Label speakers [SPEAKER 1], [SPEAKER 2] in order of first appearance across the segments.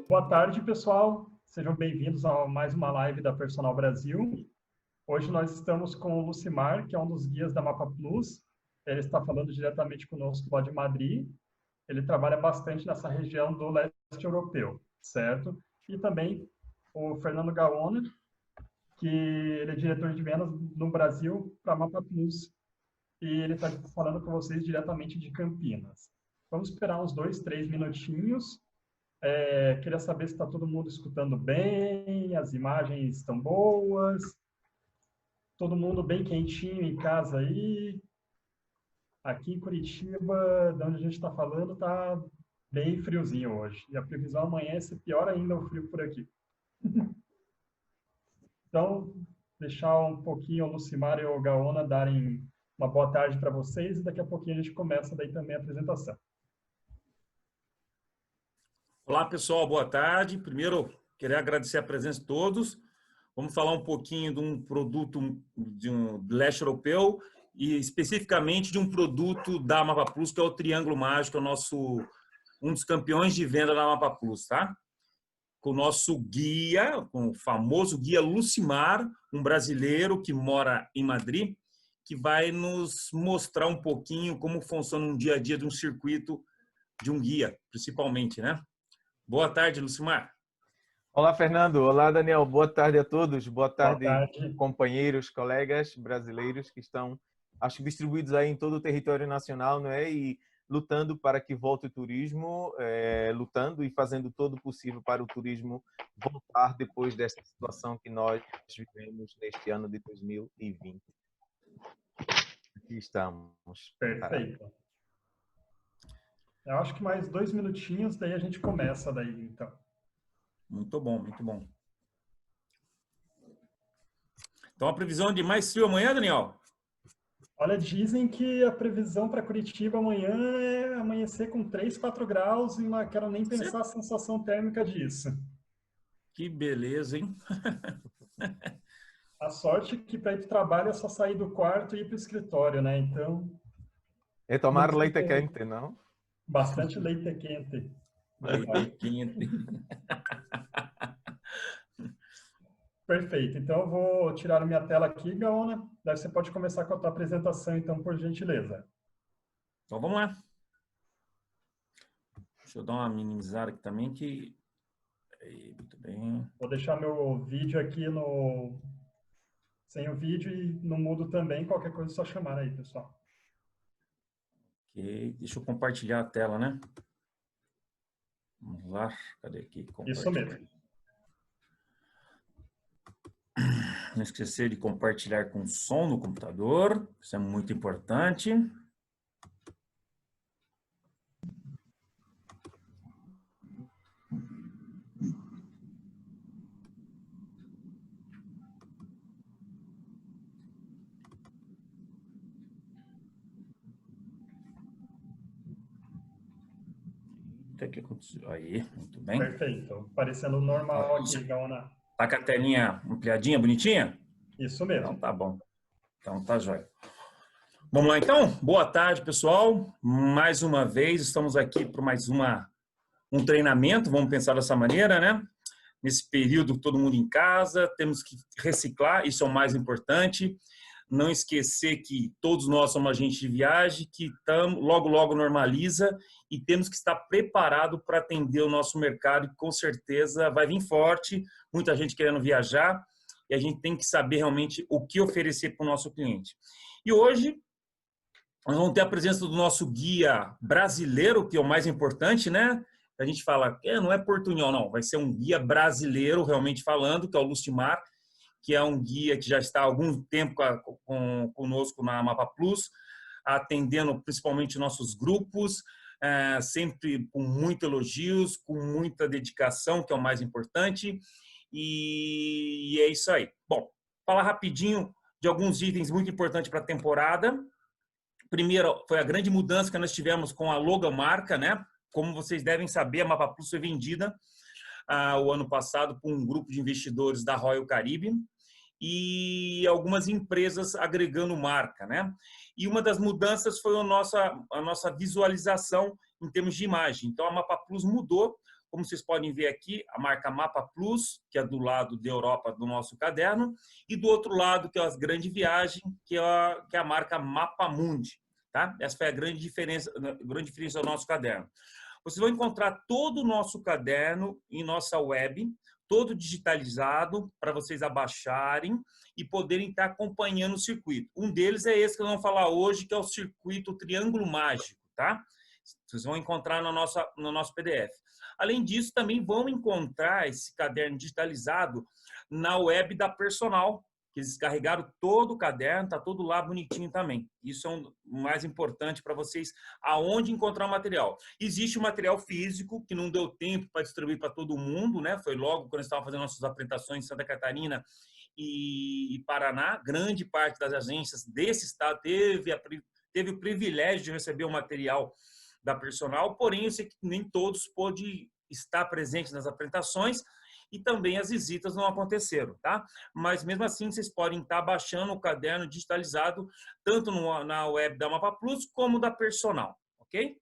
[SPEAKER 1] Boa tarde, pessoal. Sejam bem-vindos a mais uma live da Personal Brasil. Hoje nós estamos com o Lucimar, que é um dos guias da Mapa Plus. Ele está falando diretamente conosco lá de Madrid. Ele trabalha bastante nessa região do leste europeu, certo? E também o Fernando Gaona, que ele é diretor de vendas no Brasil para a Mapa Plus. E ele está falando com vocês diretamente de Campinas. Vamos esperar uns 2, 3 minutinhos. Queria saber se está todo mundo escutando bem, as imagens estão boas, todo mundo bem quentinho em casa aí. Aqui em Curitiba, de onde a gente está falando, está bem friozinho hoje. E a previsão amanhã é ser pior ainda o frio por aqui. Então, deixar um pouquinho o Lucimar e o Gaona darem uma boa tarde para vocês e daqui a pouquinho a gente começa daí também a apresentação.
[SPEAKER 2] Olá, pessoal, boa tarde. Primeiro, queria agradecer a presença de todos. Vamos falar um pouquinho de um produto do leste europeu e especificamente de um produto da Mapa Plus, que é o Triângulo Mágico, é um dos campeões de venda da Mapa Plus, tá? Com o nosso guia, com o famoso guia Lucimar, um brasileiro que mora em Madrid, que vai nos mostrar um pouquinho como funciona um dia a dia de um circuito de um guia, principalmente, né? Boa tarde, Lucimar.
[SPEAKER 3] Olá, Fernando. Olá, Daniel. Boa tarde a todos. Boa tarde,
[SPEAKER 1] tarde,
[SPEAKER 3] companheiros, colegas brasileiros que estão, acho, distribuídos aí em todo o território nacional, não é? E lutando para que volte o turismo, lutando e fazendo todo o possível para o turismo voltar depois desta situação que nós vivemos neste ano de 2020. Aqui estamos.
[SPEAKER 1] Perfeito. Eu acho que mais 2 minutinhos, daí a gente começa daí, então.
[SPEAKER 2] Muito bom, muito bom. Então, a previsão de mais frio amanhã, Daniel?
[SPEAKER 1] Olha, dizem que a previsão para Curitiba amanhã é amanhecer com 3, 4 graus e não quero nem pensar a sensação térmica disso.
[SPEAKER 2] Que beleza, hein?
[SPEAKER 1] A sorte é que para ir para o trabalho é só sair do quarto e ir para o escritório, né? Então...
[SPEAKER 3] É tomar leite quente, não?
[SPEAKER 1] Bastante leite quente.
[SPEAKER 2] Leite quente.
[SPEAKER 1] Perfeito. Então, eu vou tirar a minha tela aqui, Gaona. Daí você pode começar com a tua apresentação, então, por gentileza.
[SPEAKER 2] Então, vamos lá. Deixa eu dar uma minimizada aqui também, que... Aí, muito bem.
[SPEAKER 1] Vou deixar meu vídeo aqui sem o vídeo e no mudo também. Qualquer coisa é só chamar aí, pessoal.
[SPEAKER 2] Ok. Deixa eu compartilhar a tela, né? Vamos lá. Cadê aqui?
[SPEAKER 1] Isso mesmo.
[SPEAKER 2] Não esquecer de compartilhar com som no computador. Isso é muito importante. O que aconteceu? Aí, muito bem.
[SPEAKER 1] Perfeito. Parecendo normal aqui, Gaona.
[SPEAKER 2] Tá com a telinha ampliadinha, bonitinha?
[SPEAKER 1] Isso mesmo.
[SPEAKER 2] Então tá bom. Então tá jóia. Vamos lá então? Boa tarde, pessoal. Mais uma vez, estamos aqui para mais um treinamento, vamos pensar dessa maneira, né? Nesse período, todo mundo em casa, temos que reciclar, isso é o mais importante. Não esquecer que todos nós somos agentes de viagem, que logo, logo normaliza e temos que estar preparado para atender o nosso mercado, que com certeza vai vir forte, muita gente querendo viajar, e a gente tem que saber realmente o que oferecer para o nosso cliente. E hoje, nós vamos ter a presença do nosso guia brasileiro, que é o mais importante, né? A gente fala, não é portunhol, não, vai ser um guia brasileiro, realmente falando, que é o Lucimar, que é um guia que já está há algum tempo conosco na Mapa Plus, atendendo principalmente nossos grupos, sempre com muitos elogios, com muita dedicação, que é o mais importante, e é isso aí. Bom, falar rapidinho de alguns itens muito importantes para a temporada. Primeiro, foi a grande mudança que nós tivemos com a logomarca, né? Como vocês devem saber, a Mapa Plus foi vendida o ano passado por um grupo de investidores da Royal Caribbean e algumas empresas agregando marca, né? E uma das mudanças foi a nossa visualização em termos de imagem. Então, a Mapa Plus mudou, como vocês podem ver aqui, a marca Mapa Plus, que é do lado da Europa do nosso caderno, e do outro lado, que é a Grande Viagem, que é a marca Mapa Mundi, tá? Essa foi a grande diferença do nosso caderno. Vocês vão encontrar todo o nosso caderno em nossa web, todo digitalizado, para vocês abaixarem e poderem estar acompanhando o circuito. Um deles é esse que nós vamos falar hoje, que é o circuito Triângulo Mágico, tá? Vocês vão encontrar no nosso PDF. Além disso, também vão encontrar esse caderno digitalizado na web da Personal, que eles carregaram todo o caderno, está todo lá bonitinho também. Isso é o mais importante para vocês, aonde encontrar o material. Existe o material físico, que não deu tempo para distribuir para todo mundo, né? Foi logo quando estavam fazendo nossas apresentações em Santa Catarina e Paraná. Grande parte das agências desse estado teve o privilégio de receber o material da Personal, porém, eu sei que nem todos pôde estar presentes nas apresentações, e também as visitas não aconteceram, tá? Mas mesmo assim, vocês podem estar baixando o caderno digitalizado, tanto na web da Mapa Plus, como da Personal, ok?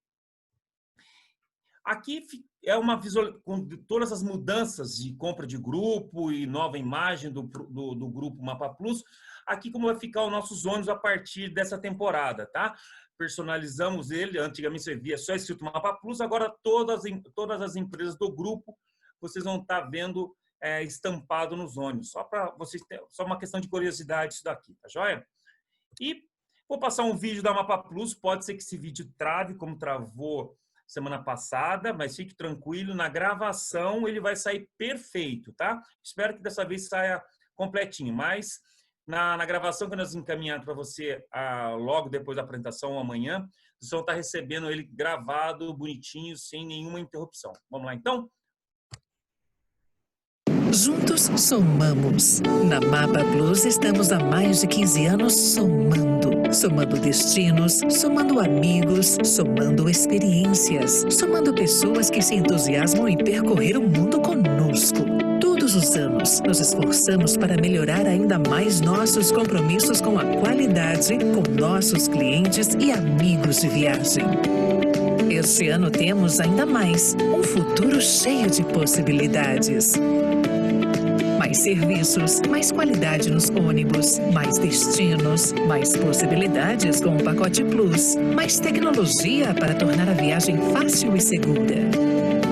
[SPEAKER 2] Aqui é uma visual com todas as mudanças de compra de grupo e nova imagem do grupo Mapa Plus. Aqui como vai ficar os nossos ônibus a partir dessa temporada, tá? Personalizamos ele, antigamente você via só escrito Mapa Plus, agora todas as empresas do grupo vocês vão estar vendo estampado nos ônibus. Só para vocês só uma questão de curiosidade isso daqui, tá joia? E vou passar um vídeo da Mapa Plus, pode ser que esse vídeo trave, como travou semana passada, mas fique tranquilo, na gravação ele vai sair perfeito, tá? Espero que dessa vez saia completinho, mas na gravação que nós encaminhamos para você logo depois da apresentação ou amanhã, vocês vão estar recebendo ele gravado, bonitinho, sem nenhuma interrupção. Vamos lá então?
[SPEAKER 4] Juntos somamos. Na Mapa Plus estamos há mais de 15 anos somando. Somando destinos, somando amigos, somando experiências, somando pessoas que se entusiasmam em percorrer o mundo conosco. Todos os anos, nos esforçamos para melhorar ainda mais nossos compromissos com a qualidade, com nossos clientes e amigos de viagem. Este ano temos ainda mais, um futuro cheio de possibilidades. Mais serviços, mais qualidade nos ônibus, mais destinos, mais possibilidades com o pacote Plus, mais tecnologia para tornar a viagem fácil e segura.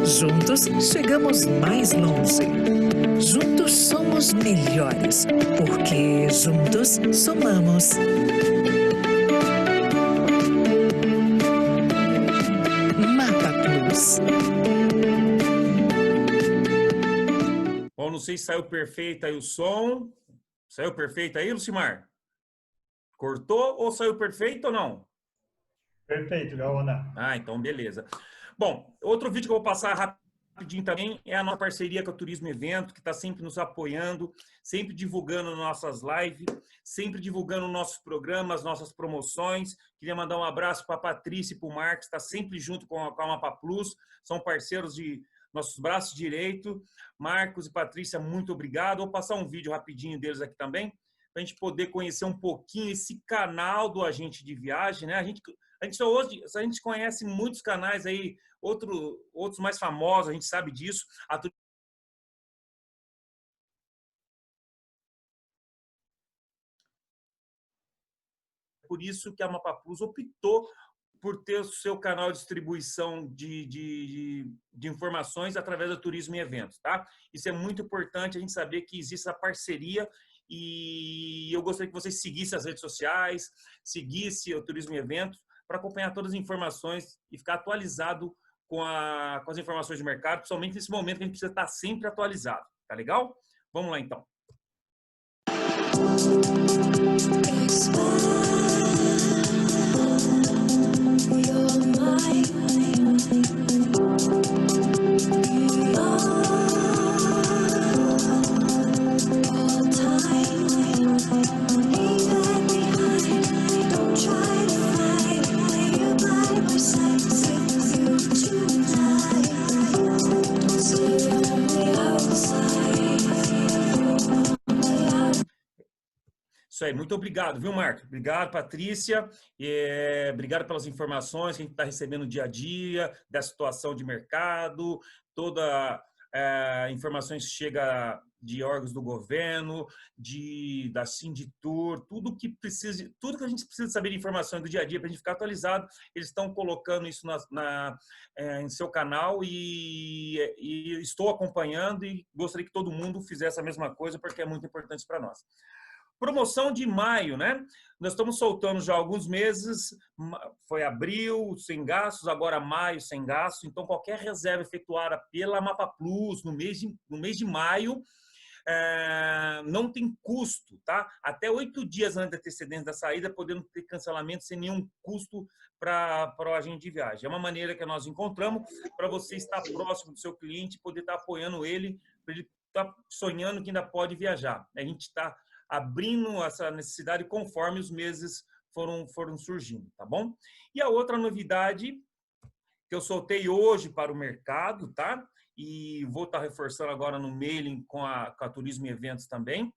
[SPEAKER 4] Juntos, chegamos mais longe. Juntos somos melhores, porque juntos somamos. Mapa Plus.
[SPEAKER 2] Bom, não sei se saiu perfeito aí o som. Saiu perfeito aí, Lucimar? Cortou ou saiu perfeito ou não?
[SPEAKER 1] Perfeito, Gaona.
[SPEAKER 2] Então beleza. Bom, outro vídeo que eu vou passar rapidinho também é a nossa parceria com a Turismo Evento, que está sempre nos apoiando, sempre divulgando nossas lives, sempre divulgando nossos programas, nossas promoções. Queria mandar um abraço para a Patrícia e para o Marcos, que está sempre junto com a Mapa Plus, são parceiros de nossos braços direitos. Marcos e Patrícia, muito obrigado. Vou passar um vídeo rapidinho deles aqui também, para a gente poder conhecer um pouquinho esse canal do Agente de Viagem, né? A gente conhece muitos canais aí, outros mais famosos, a gente sabe disso. Por isso que a Mapa Plus optou por ter o seu canal de distribuição de informações através do Turismo e Eventos, tá? Isso é muito importante a gente saber que existe essa parceria e eu gostaria que vocês seguissem as redes sociais, seguissem o Turismo e Eventos para acompanhar todas as informações e ficar atualizado com as informações de mercado, principalmente nesse momento que a gente precisa estar sempre atualizado, tá legal? Vamos lá então. Isso aí, muito obrigado, viu, Marco? Obrigado, Patrícia. Obrigado pelas informações que a gente está recebendo no dia a dia, da situação de mercado, toda informações que chega de órgãos do governo, da Sinditur, tudo que a gente precisa saber de informações do dia a dia para a gente ficar atualizado, eles estão colocando isso em seu canal e estou acompanhando e gostaria que todo mundo fizesse a mesma coisa porque é muito importante para nós. Promoção de maio, né? Nós estamos soltando já há alguns meses, foi abril sem gastos, agora maio sem gastos, então qualquer reserva efetuada pela Mapa Plus no mês de maio não tem custo, tá? Até 8 dias antes da antecedência da saída, podendo ter cancelamento sem nenhum custo para o agente de viagem. É uma maneira que nós encontramos para você estar próximo do seu cliente, poder estar apoiando ele, para ele estar sonhando que ainda pode viajar. A gente está abrindo essa necessidade conforme os meses foram surgindo, tá bom? E a outra novidade que eu soltei hoje para o mercado, tá? E vou estar reforçando agora no mailing com a Turismo e Eventos também,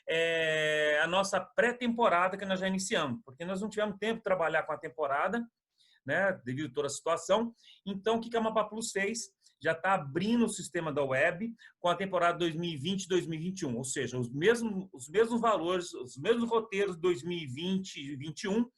[SPEAKER 2] é a nossa pré-temporada que nós já iniciamos, porque nós não tivemos tempo de trabalhar com a temporada, né? Devido a toda a situação. Então, o que a Mapa Plus fez? Já está abrindo o sistema da web com a temporada 2020-2021, ou seja, os mesmos valores, os mesmos roteiros 2020 e 2021,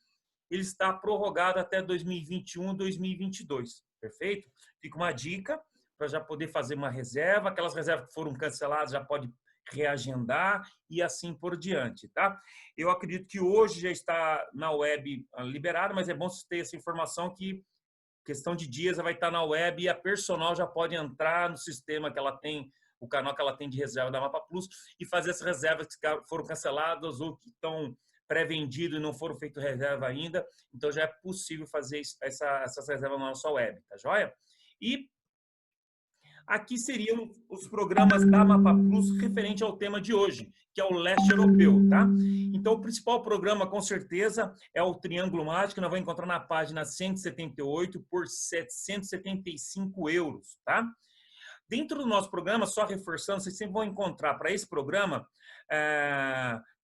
[SPEAKER 2] ele está prorrogado até 2021 e 2022, perfeito? Fica uma dica para já poder fazer uma reserva, aquelas reservas que foram canceladas já pode reagendar e assim por diante, tá? Eu acredito que hoje já está na web liberado, mas é bom você ter essa informação que questão de dias ela vai estar na web e a personal já pode entrar no sistema que ela tem, o canal que ela tem de reserva da Mapa Plus e fazer essas reservas que foram canceladas ou que estão pré-vendidas e não foram feitas reserva ainda. Então já é possível fazer essas reservas na nossa web, tá joia? E aqui seriam os programas da Mapa Plus referente ao tema de hoje, que é o leste europeu, tá? Então, o principal programa, com certeza, é o Triângulo Mágico, que nós vamos encontrar na página 178 por 775 euros, tá? Dentro do nosso programa, só reforçando, vocês sempre vão encontrar para esse programa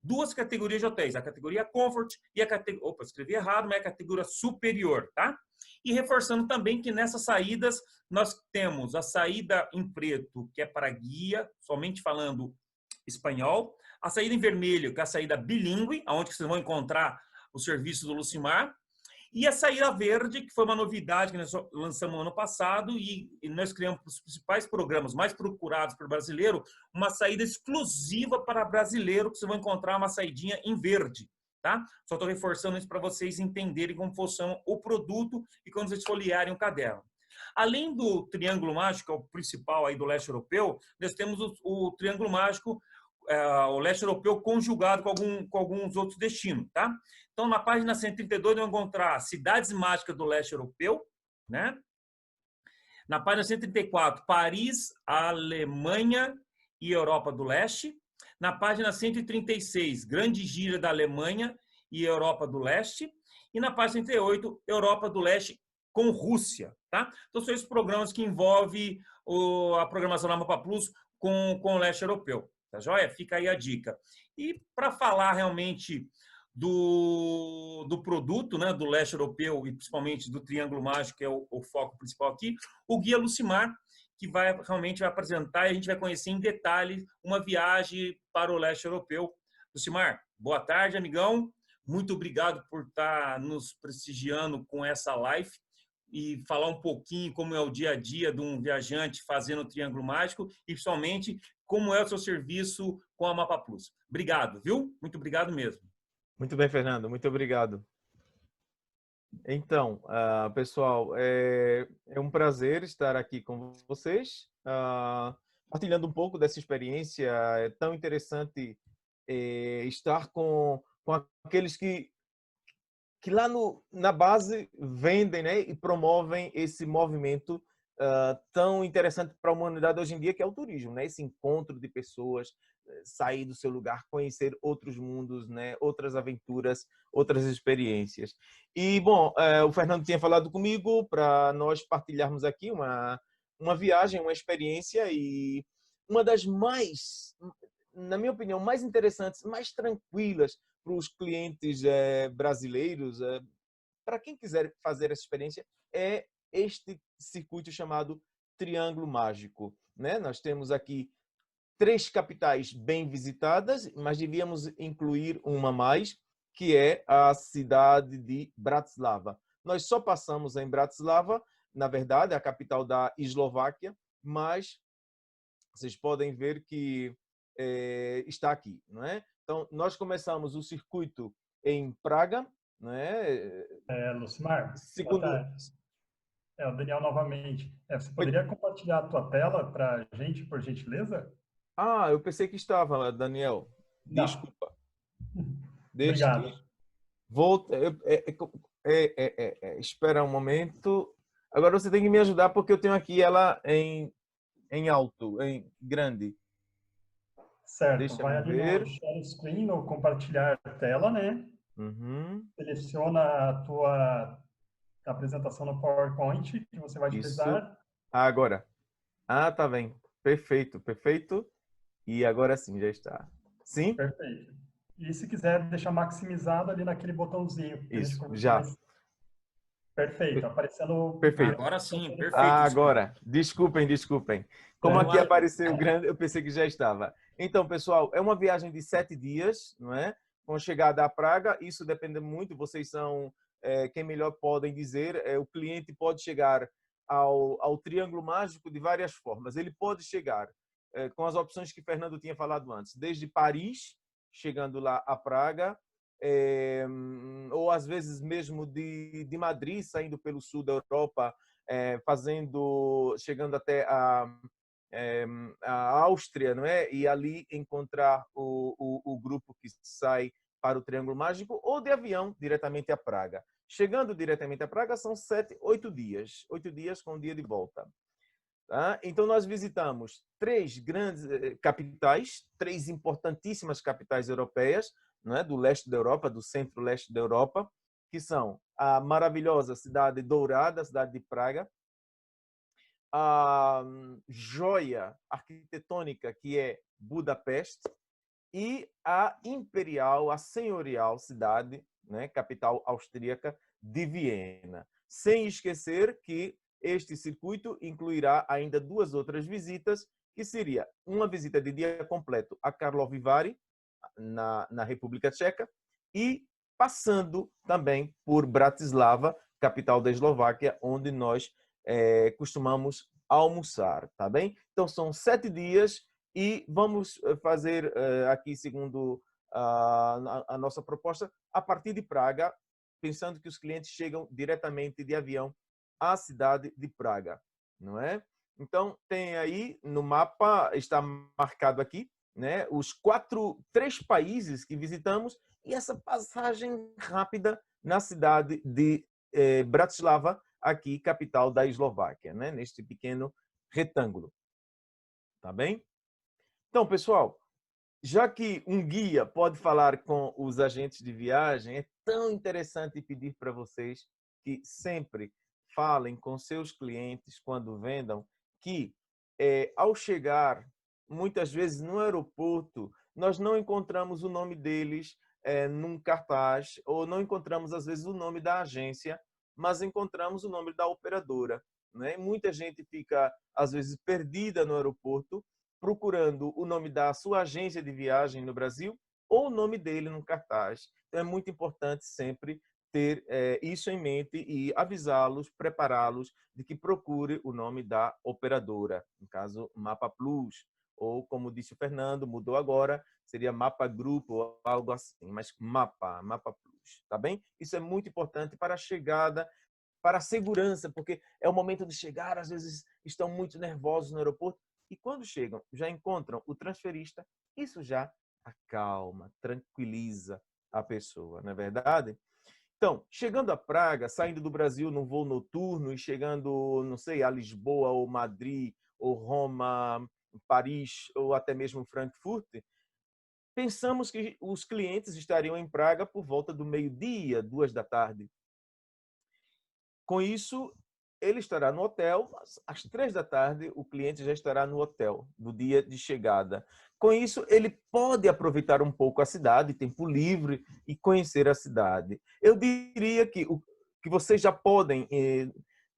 [SPEAKER 2] duas categorias de hotéis, a categoria Comfort e a categoria... Opa, escrevi errado, mas é a categoria superior, tá? E reforçando também que nessas saídas nós temos a saída em preto, que é para guia, somente falando espanhol, a saída em vermelho, que é a saída bilíngue, onde vocês vão encontrar o serviço do Lucimar, e a saída verde, que foi uma novidade que nós lançamos no ano passado, e nós criamos os principais programas mais procurados por brasileiro, uma saída exclusiva para brasileiro, que vocês vão encontrar uma saidinha em verde. Tá? Só estou reforçando isso para vocês entenderem como funciona o produto e quando vocês folhearem o caderno. Além do Triângulo Mágico, que é o principal aí do leste europeu, nós temos o Triângulo Mágico, o leste europeu conjugado com alguns outros destinos. Tá? Então, na página 132, nós vamos encontrar cidades mágicas do leste europeu. Né? Na página 134, Paris, Alemanha e Europa do Leste. Na página 136, Grande Gira da Alemanha e Europa do Leste. E na página 38, Europa do Leste com Rússia. Tá? Então, são esses programas que envolvem a programação da Mapa Plus com o leste europeu. Tá joia? Fica aí a dica. E para falar realmente do produto, né, do leste europeu e principalmente do Triângulo Mágico, que é o foco principal aqui, o Guia Lucimar, que realmente vai apresentar e a gente vai conhecer em detalhes uma viagem para o leste europeu. Lucimar, boa tarde, amigão. Muito obrigado por estar nos prestigiando com essa live e falar um pouquinho como é o dia a dia de um viajante fazendo o Triângulo Mágico e, principalmente, como é o seu serviço com a Mapa Plus. Obrigado, viu? Muito obrigado mesmo.
[SPEAKER 3] Muito bem, Fernando. Muito obrigado. Então, pessoal, é um prazer estar aqui com vocês, partilhando um pouco dessa experiência. É tão interessante estar com aqueles que lá na base vendem, né, e promovem esse movimento tão interessante para a humanidade hoje em dia, que é o turismo, né? Esse encontro de pessoas, sair do seu lugar, conhecer outros mundos, né? Outras aventuras, outras experiências. E, bom, o Fernando tinha falado comigo para nós partilharmos aqui uma viagem, uma experiência e uma das mais, na minha opinião, mais interessantes, mais tranquilas, para os clientes brasileiros, para quem quiser fazer essa experiência, é este circuito chamado Triângulo Mágico, né? Nós temos aqui 3 capitais bem visitadas, mas devíamos incluir uma mais, que é a cidade de Bratislava. Nós só passamos em Bratislava, na verdade, a capital da Eslováquia, mas vocês podem ver que está aqui, não é? Então, nós começamos o circuito em Praga, não é?
[SPEAKER 1] Lucimar, boa
[SPEAKER 3] Segundo...
[SPEAKER 1] tarde. É o Daniel novamente. Você poderia compartilhar a tua tela para a gente, por gentileza?
[SPEAKER 3] Ah, eu pensei que estava, Daniel.
[SPEAKER 1] Não.
[SPEAKER 3] Desculpa.
[SPEAKER 1] Obrigado.
[SPEAKER 3] Volta. Espera um momento. Agora você tem que me ajudar porque eu tenho aqui ela em alto, em grande.
[SPEAKER 1] Certo.
[SPEAKER 3] Deixa
[SPEAKER 1] Vai
[SPEAKER 3] eu
[SPEAKER 1] ali
[SPEAKER 3] ver.
[SPEAKER 1] no share screen, no compartilhar tela, né?
[SPEAKER 3] Uhum.
[SPEAKER 1] Seleciona a tua apresentação no PowerPoint que você vai
[SPEAKER 3] Isso.
[SPEAKER 1] utilizar.
[SPEAKER 3] Agora. Ah, tá bem. Perfeito, perfeito. E agora sim, já está. Sim?
[SPEAKER 1] Perfeito. E se quiser deixar maximizado ali naquele botãozinho. Que a gente
[SPEAKER 3] Isso,
[SPEAKER 1] conversa
[SPEAKER 3] já.
[SPEAKER 1] mais. Perfeito. Aparecendo.
[SPEAKER 3] Perfeito.
[SPEAKER 2] Agora sim, perfeito.
[SPEAKER 3] Agora, desculpem. Como aqui apareceu grande, eu pensei que já estava. Então, pessoal, é uma viagem de 7 dias, não é? Com chegada a Praga, isso depende muito, vocês são quem melhor podem dizer. O cliente pode chegar ao Triângulo Mágico de várias formas. Ele pode chegar com as opções que Fernando tinha falado antes, desde Paris, chegando lá a Praga, ou às vezes mesmo de Madrid, saindo pelo sul da Europa, chegando até a Áustria, não é? E ali encontrar o grupo que sai para o Triângulo Mágico, ou de avião diretamente a Praga. Chegando diretamente a Praga são 7, 8 dias. 8 dias com um dia de volta. Tá? Então, nós visitamos 3 grandes capitais, 3 importantíssimas capitais europeias, não é? Do leste da Europa, do centro-leste da Europa, que são a maravilhosa cidade dourada, a cidade de Praga, a joia arquitetônica, que é Budapeste, e a imperial, a senhorial cidade, né? Capital austríaca, de Viena. Sem esquecer que este circuito incluirá ainda 2 outras visitas, que seria uma visita de dia completo a Karlovy Vary, na República Tcheca, e passando também por Bratislava, capital da Eslováquia, onde nós costumamos almoçar, tá bem? Então, são 7 dias e vamos fazer aqui, segundo a nossa proposta, a partir de Praga, pensando que os clientes chegam diretamente de avião à cidade de Praga, não é? Então, tem aí no mapa, está marcado aqui, né, os 3 países que visitamos e essa passagem rápida na cidade de Bratislava, aqui, capital da Eslováquia, né, neste pequeno retângulo. Tá bem? Então, pessoal, já que um guia pode falar com os agentes de viagem, é tão interessante pedir para vocês que sempre falem com seus clientes quando vendam, que ao chegar, muitas vezes no aeroporto, nós não encontramos o nome deles num cartaz, ou não encontramos, às vezes, o nome da agência, mas encontramos o nome da operadora, né? Muita gente fica, às vezes, perdida no aeroporto, procurando o nome da sua agência de viagem no Brasil ou o nome dele no cartaz. Então, é muito importante sempre ter isso em mente e avisá-los, prepará-los de que procure o nome da operadora, no caso, Mapa Plus, ou, como disse o Fernando, mudou agora, seria Mapa Grupo ou algo assim, mas Mapa Plus, tá bem? Isso é muito importante para a chegada, para a segurança, porque é o momento de chegar, às vezes estão muito nervosos no aeroporto, e quando chegam, já encontram o transferista, isso já acalma, tranquiliza a pessoa, não é verdade? Então, chegando a Praga, saindo do Brasil num voo noturno e chegando, não sei, a Lisboa ou Madrid ou Roma, Paris ou até mesmo Frankfurt, pensamos que os clientes estariam em Praga por volta do meio-dia, 2 da tarde. Com isso, ele estará no hotel, às 3 da tarde o cliente já estará no hotel, no dia de chegada. Com isso, ele pode aproveitar um pouco a cidade, tempo livre, e conhecer a cidade. Eu diria que vocês já podem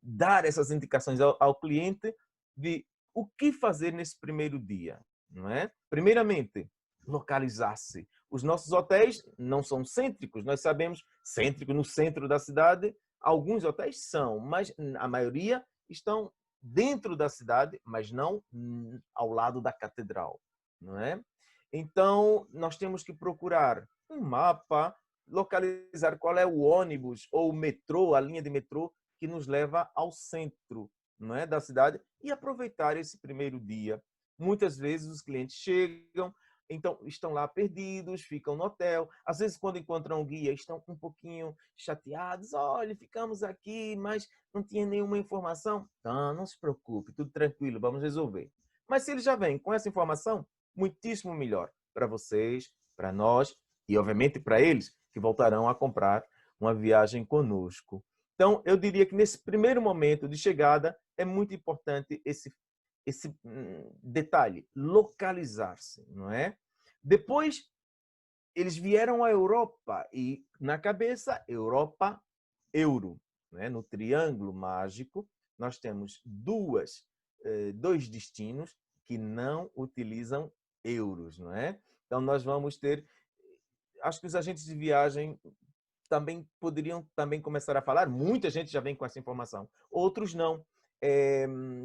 [SPEAKER 3] dar essas indicações ao cliente de o que fazer nesse primeiro dia, não é? Primeiramente, localizar-se. Os nossos hotéis não são cêntricos, nós sabemos, cêntrico no centro da cidade, alguns hotéis são, mas a maioria estão dentro da cidade, mas não ao lado da catedral, não é? Então, nós temos que procurar um mapa, localizar qual é o ônibus ou o metrô, a linha de metrô que nos leva ao centro, não é, da cidade, e aproveitar esse primeiro dia. Muitas vezes os clientes chegam, então estão lá perdidos, ficam no hotel. Às vezes, quando encontram um guia, estão um pouquinho chateados. Olha, ficamos aqui, mas não tinha nenhuma informação. Não se preocupe, tudo tranquilo, vamos resolver. Mas se eles já vêm com essa informação, muitíssimo melhor para vocês, para nós e, obviamente, para eles, que voltarão a comprar uma viagem conosco. Então, eu diria que nesse primeiro momento de chegada é muito importante esse detalhe, localizar-se, não é? Depois, eles vieram à Europa e, na cabeça, Europa, euro. Né? No triângulo mágico, nós temos dois destinos que não utilizam euros, não é? Então, nós vamos ter... Acho que os agentes de viagem também poderiam começar a falar. Muita gente já vem com essa informação. Outros não.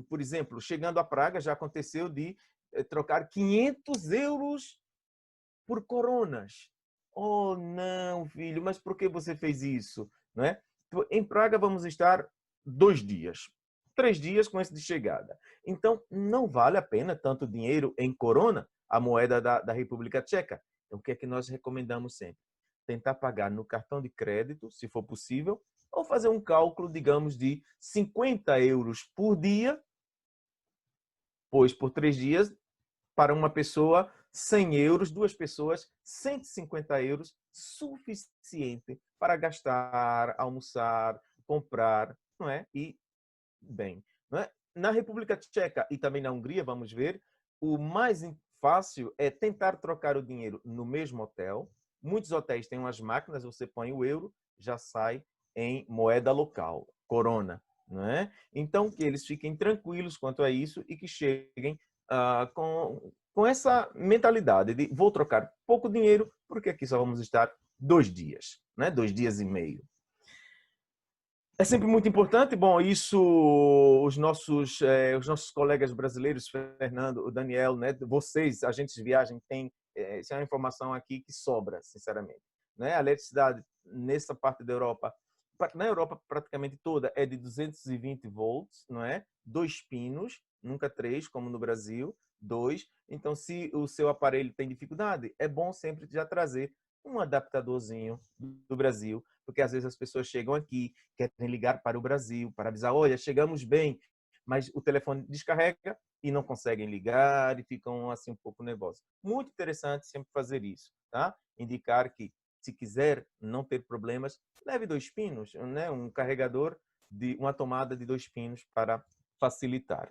[SPEAKER 3] Por exemplo, chegando a Praga, já aconteceu de trocar 500 euros por coronas. Oh, não, filho, mas por que você fez isso? Não é? Em Praga vamos estar 2 dias. 3 dias com esse de chegada. Então, não vale a pena tanto dinheiro em corona, a moeda da República Tcheca. Então, o que é que nós recomendamos sempre? Tentar pagar no cartão de crédito, se for possível, ou fazer um cálculo, digamos, de 50 euros por dia, pois por 3 dias, para uma pessoa, 100 euros, 2 pessoas, 150 euros, suficiente para gastar, almoçar, comprar, não é? E, bem, não é? Na República Tcheca e também na Hungria, vamos ver, o mais fácil é tentar trocar o dinheiro no mesmo hotel. Muitos hotéis têm umas máquinas, você põe o euro, já sai em moeda local, corona, não é? Então, que eles fiquem tranquilos quanto a isso e que cheguem com essa mentalidade de vou trocar pouco dinheiro porque aqui só vamos estar 2 dias, né? 2 dias e meio. É sempre muito importante, bom, isso os nossos colegas brasileiros, Fernando, o Daniel, né, vocês, agentes de viagem, têm, essa é uma informação aqui que sobra, sinceramente. Né? A eletricidade nessa parte da Europa, na Europa praticamente toda, é de 220 volts, não é? 2 pinos, nunca 3, como no Brasil, 2. Então, se o seu aparelho tem dificuldade, é bom sempre já trazer um adaptadorzinho do Brasil, porque às vezes as pessoas chegam aqui, querem ligar para o Brasil, para avisar, olha, chegamos bem, mas o telefone descarrega e não conseguem ligar e ficam assim um pouco nervosos. Muito interessante sempre fazer isso, tá? Indicar que, se quiser não ter problemas, leve 2 pinos, né? Um carregador, uma tomada de 2 pinos para facilitar.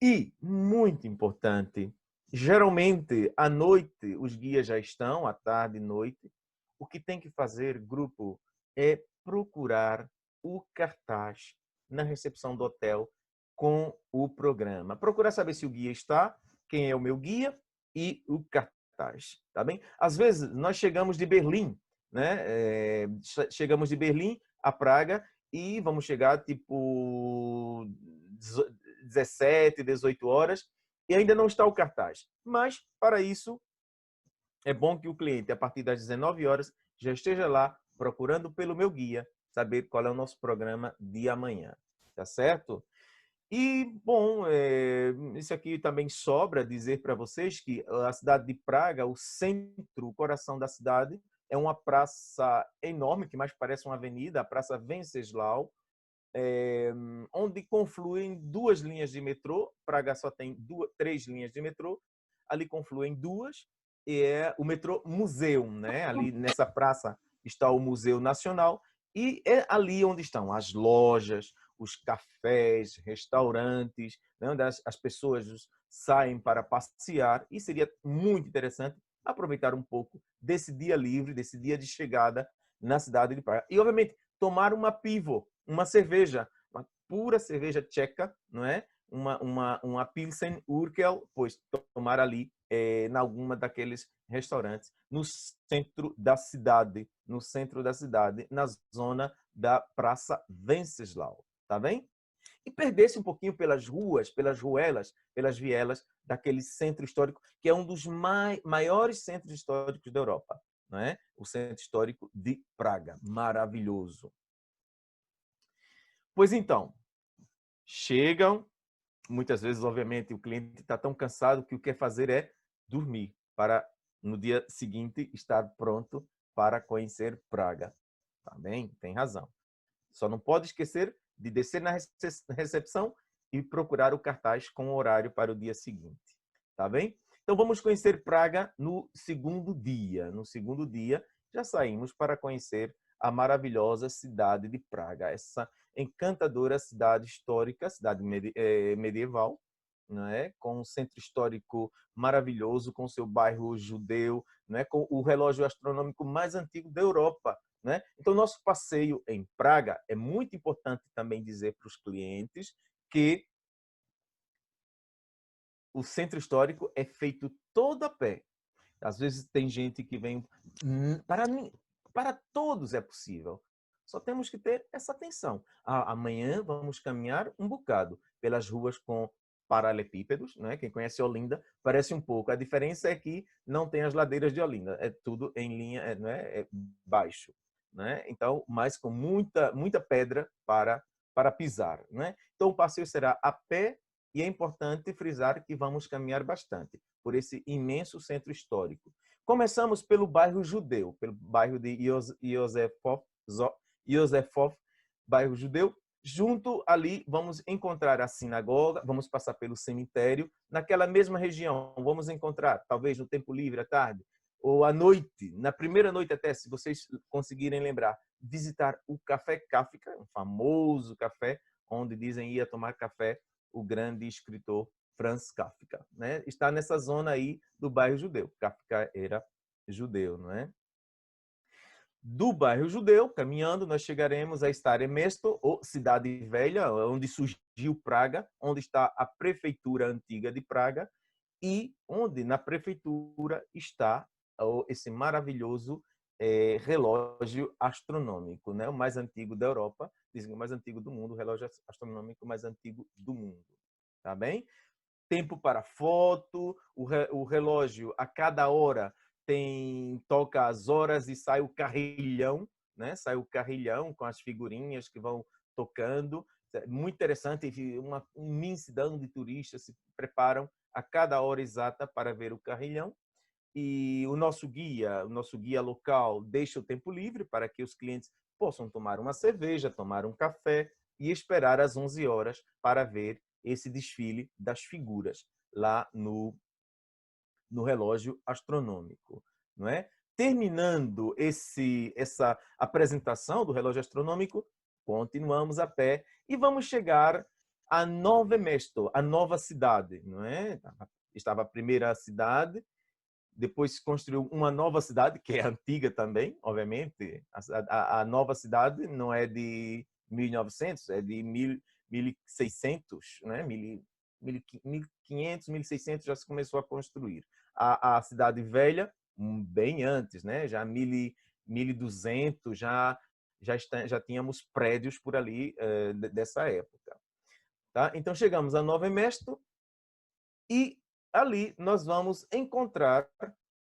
[SPEAKER 3] E, muito importante, geralmente, à noite, os guias já estão, à tarde e noite. O que tem que fazer, grupo, é procurar o cartaz na recepção do hotel com o programa. Procurar saber se o guia está, quem é o meu guia e o cartaz, tá bem? Às vezes, nós chegamos de Berlim, né? Chegamos de Berlim a Praga e vamos chegar, tipo, 17, 18 horas e ainda não está o cartaz. Mas, para isso, é bom que o cliente, a partir das 19 horas, já esteja lá procurando pelo meu guia, saber qual é o nosso programa de amanhã. Tá certo? E, bom, isso aqui também sobra dizer para vocês que a cidade de Praga, o centro, o coração da cidade, é uma praça enorme, que mais parece uma avenida, a Praça Venceslau, onde confluem 2 linhas de metrô. Praga só tem 3 linhas de metrô, ali confluem 2, e é o metrô Museum, né? Ali nessa praça está o Museu Nacional, e é ali onde estão as lojas, os cafés, restaurantes, né, onde as pessoas saem para passear, e seria muito interessante aproveitar um pouco desse dia livre, desse dia de chegada na cidade de Praga. E, obviamente, tomar uma pivo, uma cerveja, uma pura cerveja tcheca, não é? Uma Pilsen Urquell, pois tomar ali em alguma daqueles restaurantes no centro da cidade, na zona da Praça Venceslau, tá bem? E perder-se um pouquinho pelas ruas, pelas ruelas, pelas vielas daquele centro histórico, que é um dos maiores centros históricos da Europa, não é? O centro histórico de Praga, maravilhoso. Pois então, chegam, muitas vezes, obviamente, o cliente está tão cansado que o que quer fazer é dormir, para no dia seguinte estar pronto para conhecer Praga. Tá bem? Tem razão. Só não pode esquecer de descer na recepção e procurar o cartaz com o horário para o dia seguinte. Tá bem? Então vamos conhecer Praga no segundo dia. No segundo dia já saímos para conhecer a maravilhosa cidade de Praga, essa encantadora cidade histórica, cidade medieval, não é? Com um centro histórico maravilhoso, com seu bairro judeu, não é? Com o relógio astronômico mais antigo da Europa. Né? Então, nosso passeio em Praga é muito importante também dizer para os clientes que o centro histórico é feito todo a pé. Às vezes tem gente que vem... Para mim, para todos é possível. Só temos que ter essa atenção. Amanhã vamos caminhar um bocado pelas ruas com paralelepípedos, né? Quem conhece Olinda parece um pouco. A diferença é que não tem as ladeiras de Olinda. É tudo em linha, é baixo. Né? Então, mas com muita pedra para pisar. Né? Então, o passeio será a pé e é importante frisar que vamos caminhar bastante por esse imenso centro histórico. Começamos pelo bairro judeu, pelo bairro de Josefov, bairro judeu. Junto ali vamos encontrar a sinagoga, vamos passar pelo cemitério. Naquela mesma região vamos encontrar, talvez no tempo livre à tarde, ou à noite, na primeira noite até, se vocês conseguirem lembrar, visitar o Café Kafka, um famoso café, onde dizem ia tomar café o grande escritor Franz Kafka. Né? Está nessa zona aí do bairro judeu. Kafka era judeu, não é? Do bairro judeu, caminhando, nós chegaremos a Stare-Mesto, ou Cidade Velha, onde surgiu Praga, onde está a prefeitura antiga de Praga, e onde na prefeitura está esse maravilhoso relógio astronômico, né? O mais antigo da Europa, dizem o mais antigo do mundo, o relógio astronômico mais antigo do mundo. Tá bem? Tempo para foto, o relógio a cada hora toca as horas e sai o carrilhão, né? Sai o carrilhão com as figurinhas que vão tocando. Muito interessante, uma imensidão de turistas se preparam a cada hora exata para ver o carrilhão. E o nosso guia local deixa o tempo livre para que os clientes possam tomar uma cerveja, tomar um café e esperar às 11 horas para ver esse desfile das figuras lá no relógio astronômico, não é? Terminando essa apresentação do relógio astronômico, continuamos a pé e vamos chegar a Nové Mesto, a nova cidade, não é? Estava a primeira cidade, depois se construiu uma nova cidade, que é antiga também, obviamente. A nova cidade não é de 1900, é de 1600, né? 1500, 1600 já se começou a construir. A cidade velha, bem antes, né? Já 1200, já tínhamos prédios por ali dessa época. Tá? Então chegamos a Nové Mesto e ali nós vamos encontrar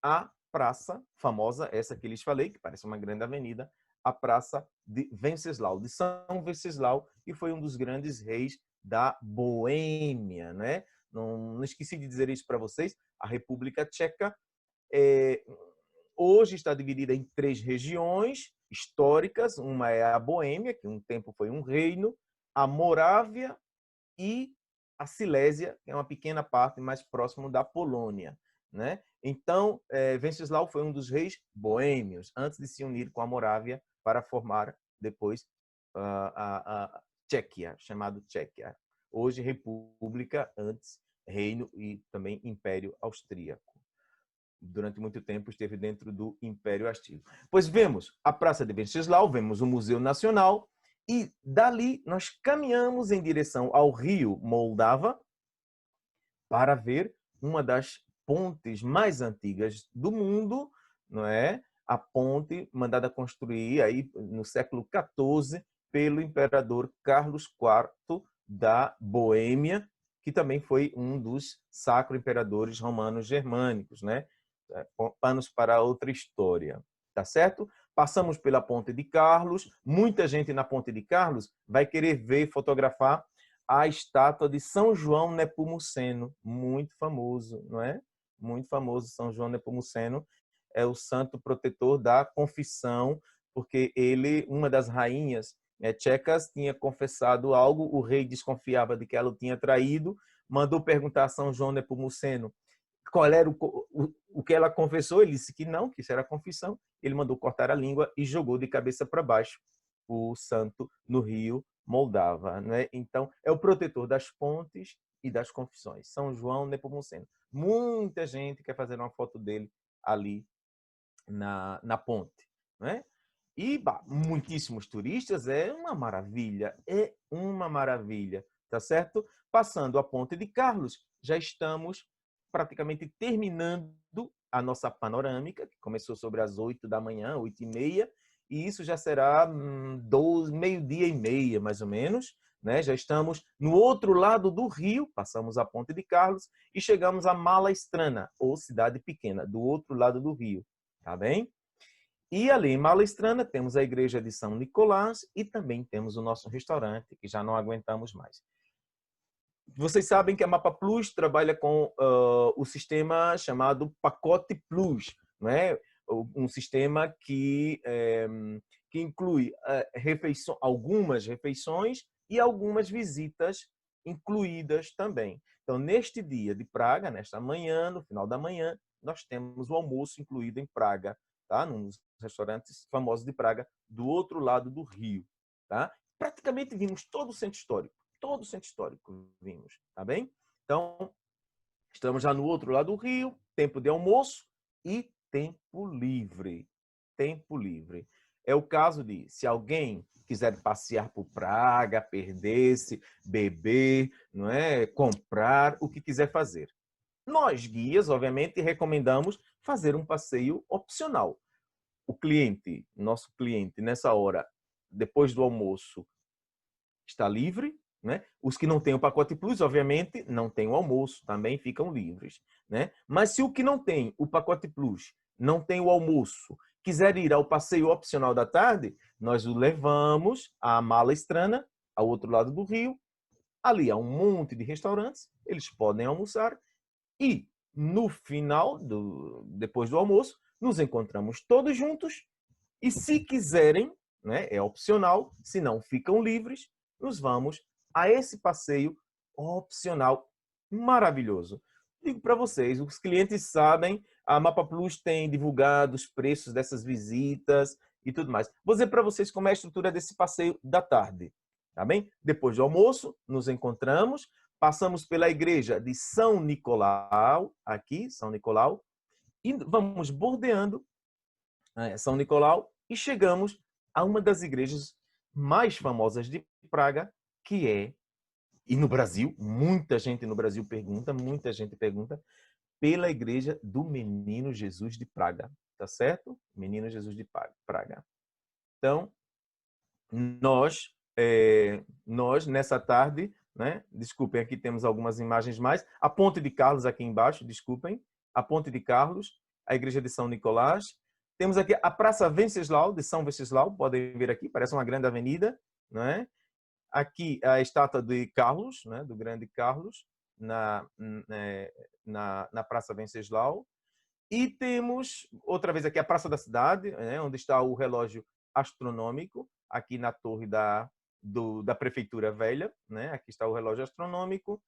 [SPEAKER 3] a praça famosa, essa que lhes falei, que parece uma grande avenida, a Praça de Venceslau, de São Venceslau, que foi um dos grandes reis da Boêmia, né? Não esqueci de dizer isso para vocês. A República Tcheca hoje está dividida em 3 regiões históricas. Uma é a Boêmia, que um tempo foi um reino, a Morávia e a Silésia, que é uma pequena parte mais próximo da Polônia, né? Então, Venceslau foi um dos reis boêmios, antes de se unir com a Morávia para formar depois Tchequia, chamado Tchequia. Hoje República, antes Reino e também Império Austríaco. Durante muito tempo esteve dentro do Império Austríaco. Pois vemos a Praça de Venceslau, vemos o Museu Nacional e dali nós caminhamos em direção ao rio Moldava para ver uma das pontes mais antigas do mundo, não é? A ponte mandada construir aí no século XIV pelo imperador Carlos IV da Boêmia, que também foi um dos sacro imperadores romanos germânicos, né? Panos para outra história, tá certo? Passamos pela Ponte de Carlos, muita gente na Ponte de Carlos vai querer ver, fotografar a estátua de São João Nepomuceno, muito famoso, não é? Muito famoso, São João Nepomuceno é o santo protetor da confissão, porque ele, uma das rainhas tchecas, tinha confessado algo, o rei desconfiava de que ela o tinha traído, mandou perguntar a São João Nepomuceno qual era o que ela confessou. Ele disse que não, que isso era confissão. Ele mandou cortar a língua e jogou de cabeça para baixo o santo no rio Moldava, né? Então, é o protetor das pontes e das confissões. São João Nepomuceno. Muita gente quer fazer uma foto dele ali na ponte, né? E muitíssimos turistas, é uma maravilha, tá certo? Passando a Ponte de Carlos, já estamos praticamente terminando a nossa panorâmica, que começou sobre as 8 da manhã, 8h30, e isso já será 12h30, mais ou menos, né? Já estamos no outro lado do rio, passamos a Ponte de Carlos e chegamos a Malá ou Cidade Pequena, do outro lado do rio, tá bem? E ali em Malá temos a igreja de São Nicolás e também temos o nosso restaurante, que já não aguentamos mais. Vocês sabem que a Mapa Plus trabalha com o sistema chamado Pacote Plus, não é? Um sistema que inclui algumas refeições e algumas visitas incluídas também. Então, neste dia de Praga, nesta manhã, no final da manhã, nós temos o almoço incluído em Praga, tá? Num dos restaurantes famosos de Praga, do outro lado do rio, tá? Praticamente vimos todo o centro histórico. Todo o centro histórico vimos, tá bem? Então, estamos já no outro lado do rio, tempo de almoço e tempo livre. Tempo livre. É o caso de, se alguém quiser passear por Praga, perder-se, beber, não é? Comprar, o que quiser fazer. Nós, guias, obviamente, recomendamos fazer um passeio opcional. O cliente, nosso cliente, nessa hora, depois do almoço, está livre, né? Os que não têm o pacote Plus, obviamente, não têm o almoço, também ficam livres, né? Mas se o que não tem o pacote Plus, não tem o almoço, quiser ir ao passeio opcional da tarde, nós o levamos à Malá ao outro lado do rio. Ali há um monte de restaurantes, eles podem almoçar e no final, depois do almoço, nos encontramos todos juntos e se quiserem, né, é opcional, se não ficam livres, nos vamos a esse passeio opcional maravilhoso. Digo para vocês, os clientes sabem, a Mapa Plus tem divulgado os preços dessas visitas e tudo mais. Vou dizer para vocês como é a estrutura desse passeio da tarde, tá bem? Depois do almoço, nos encontramos, passamos pela igreja de São Nicolau, aqui, São Nicolau, e vamos bordeando São Nicolau e chegamos a uma das igrejas mais famosas de Praga, que é, e no Brasil, muita gente pergunta, pela igreja do Menino Jesus de Praga, tá certo? Menino Jesus de Praga. Então, nós nessa tarde, né? Desculpem, aqui temos algumas imagens mais. A Ponte de Carlos aqui embaixo, desculpem. A Ponte de Carlos, a igreja de São Nicolás. Temos aqui a Praça Venceslau, de São Venceslau, podem ver aqui, parece uma grande avenida, não é? Aqui a estátua de Carlos, né? Do grande Carlos, na Praça Venceslau. E temos, outra vez aqui, a Praça da Cidade, né? Onde está o relógio astronômico, aqui na torre da Prefeitura Velha, né? Aqui está o relógio astronômico,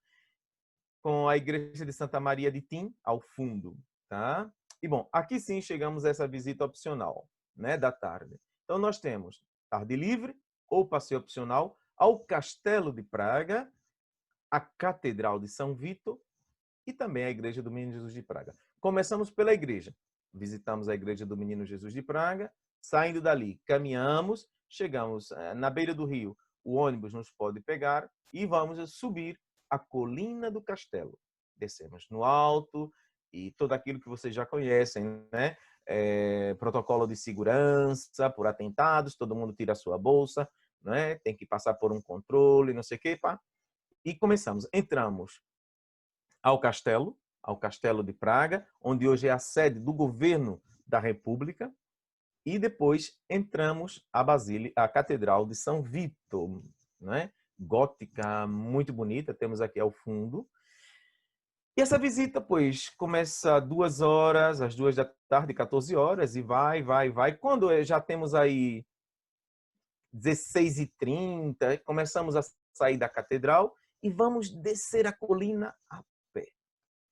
[SPEAKER 3] com a igreja de Santa Maria de Tim ao fundo, tá? E bom, aqui sim chegamos a essa visita opcional, né, da tarde. Então nós temos tarde livre ou passeio opcional. ao Castelo de Praga, a Catedral de São Vito e também a Igreja do Menino Jesus de Praga. Começamos pela igreja. Visitamos a Igreja do Menino Jesus de Praga. Saindo dali, caminhamos, chegamos na beira do rio. O ônibus nos pode pegar e vamos subir a colina do castelo. Descemos no alto e tudo aquilo que vocês já conhecem, né? Protocolo de segurança por atentados, todo mundo tira a sua bolsa, né? Tem que passar por um controle, não sei o quê, pá. E começamos. Entramos ao Castelo de Praga, onde hoje é a sede do governo da República, e depois entramos à Catedral de São Vito, né? Gótica, muito bonita, temos aqui ao fundo. E essa visita, pois, começa às 2 da tarde, 14 horas, e vai. Quando já temos aí 16h30, começamos a sair da catedral e vamos descer a colina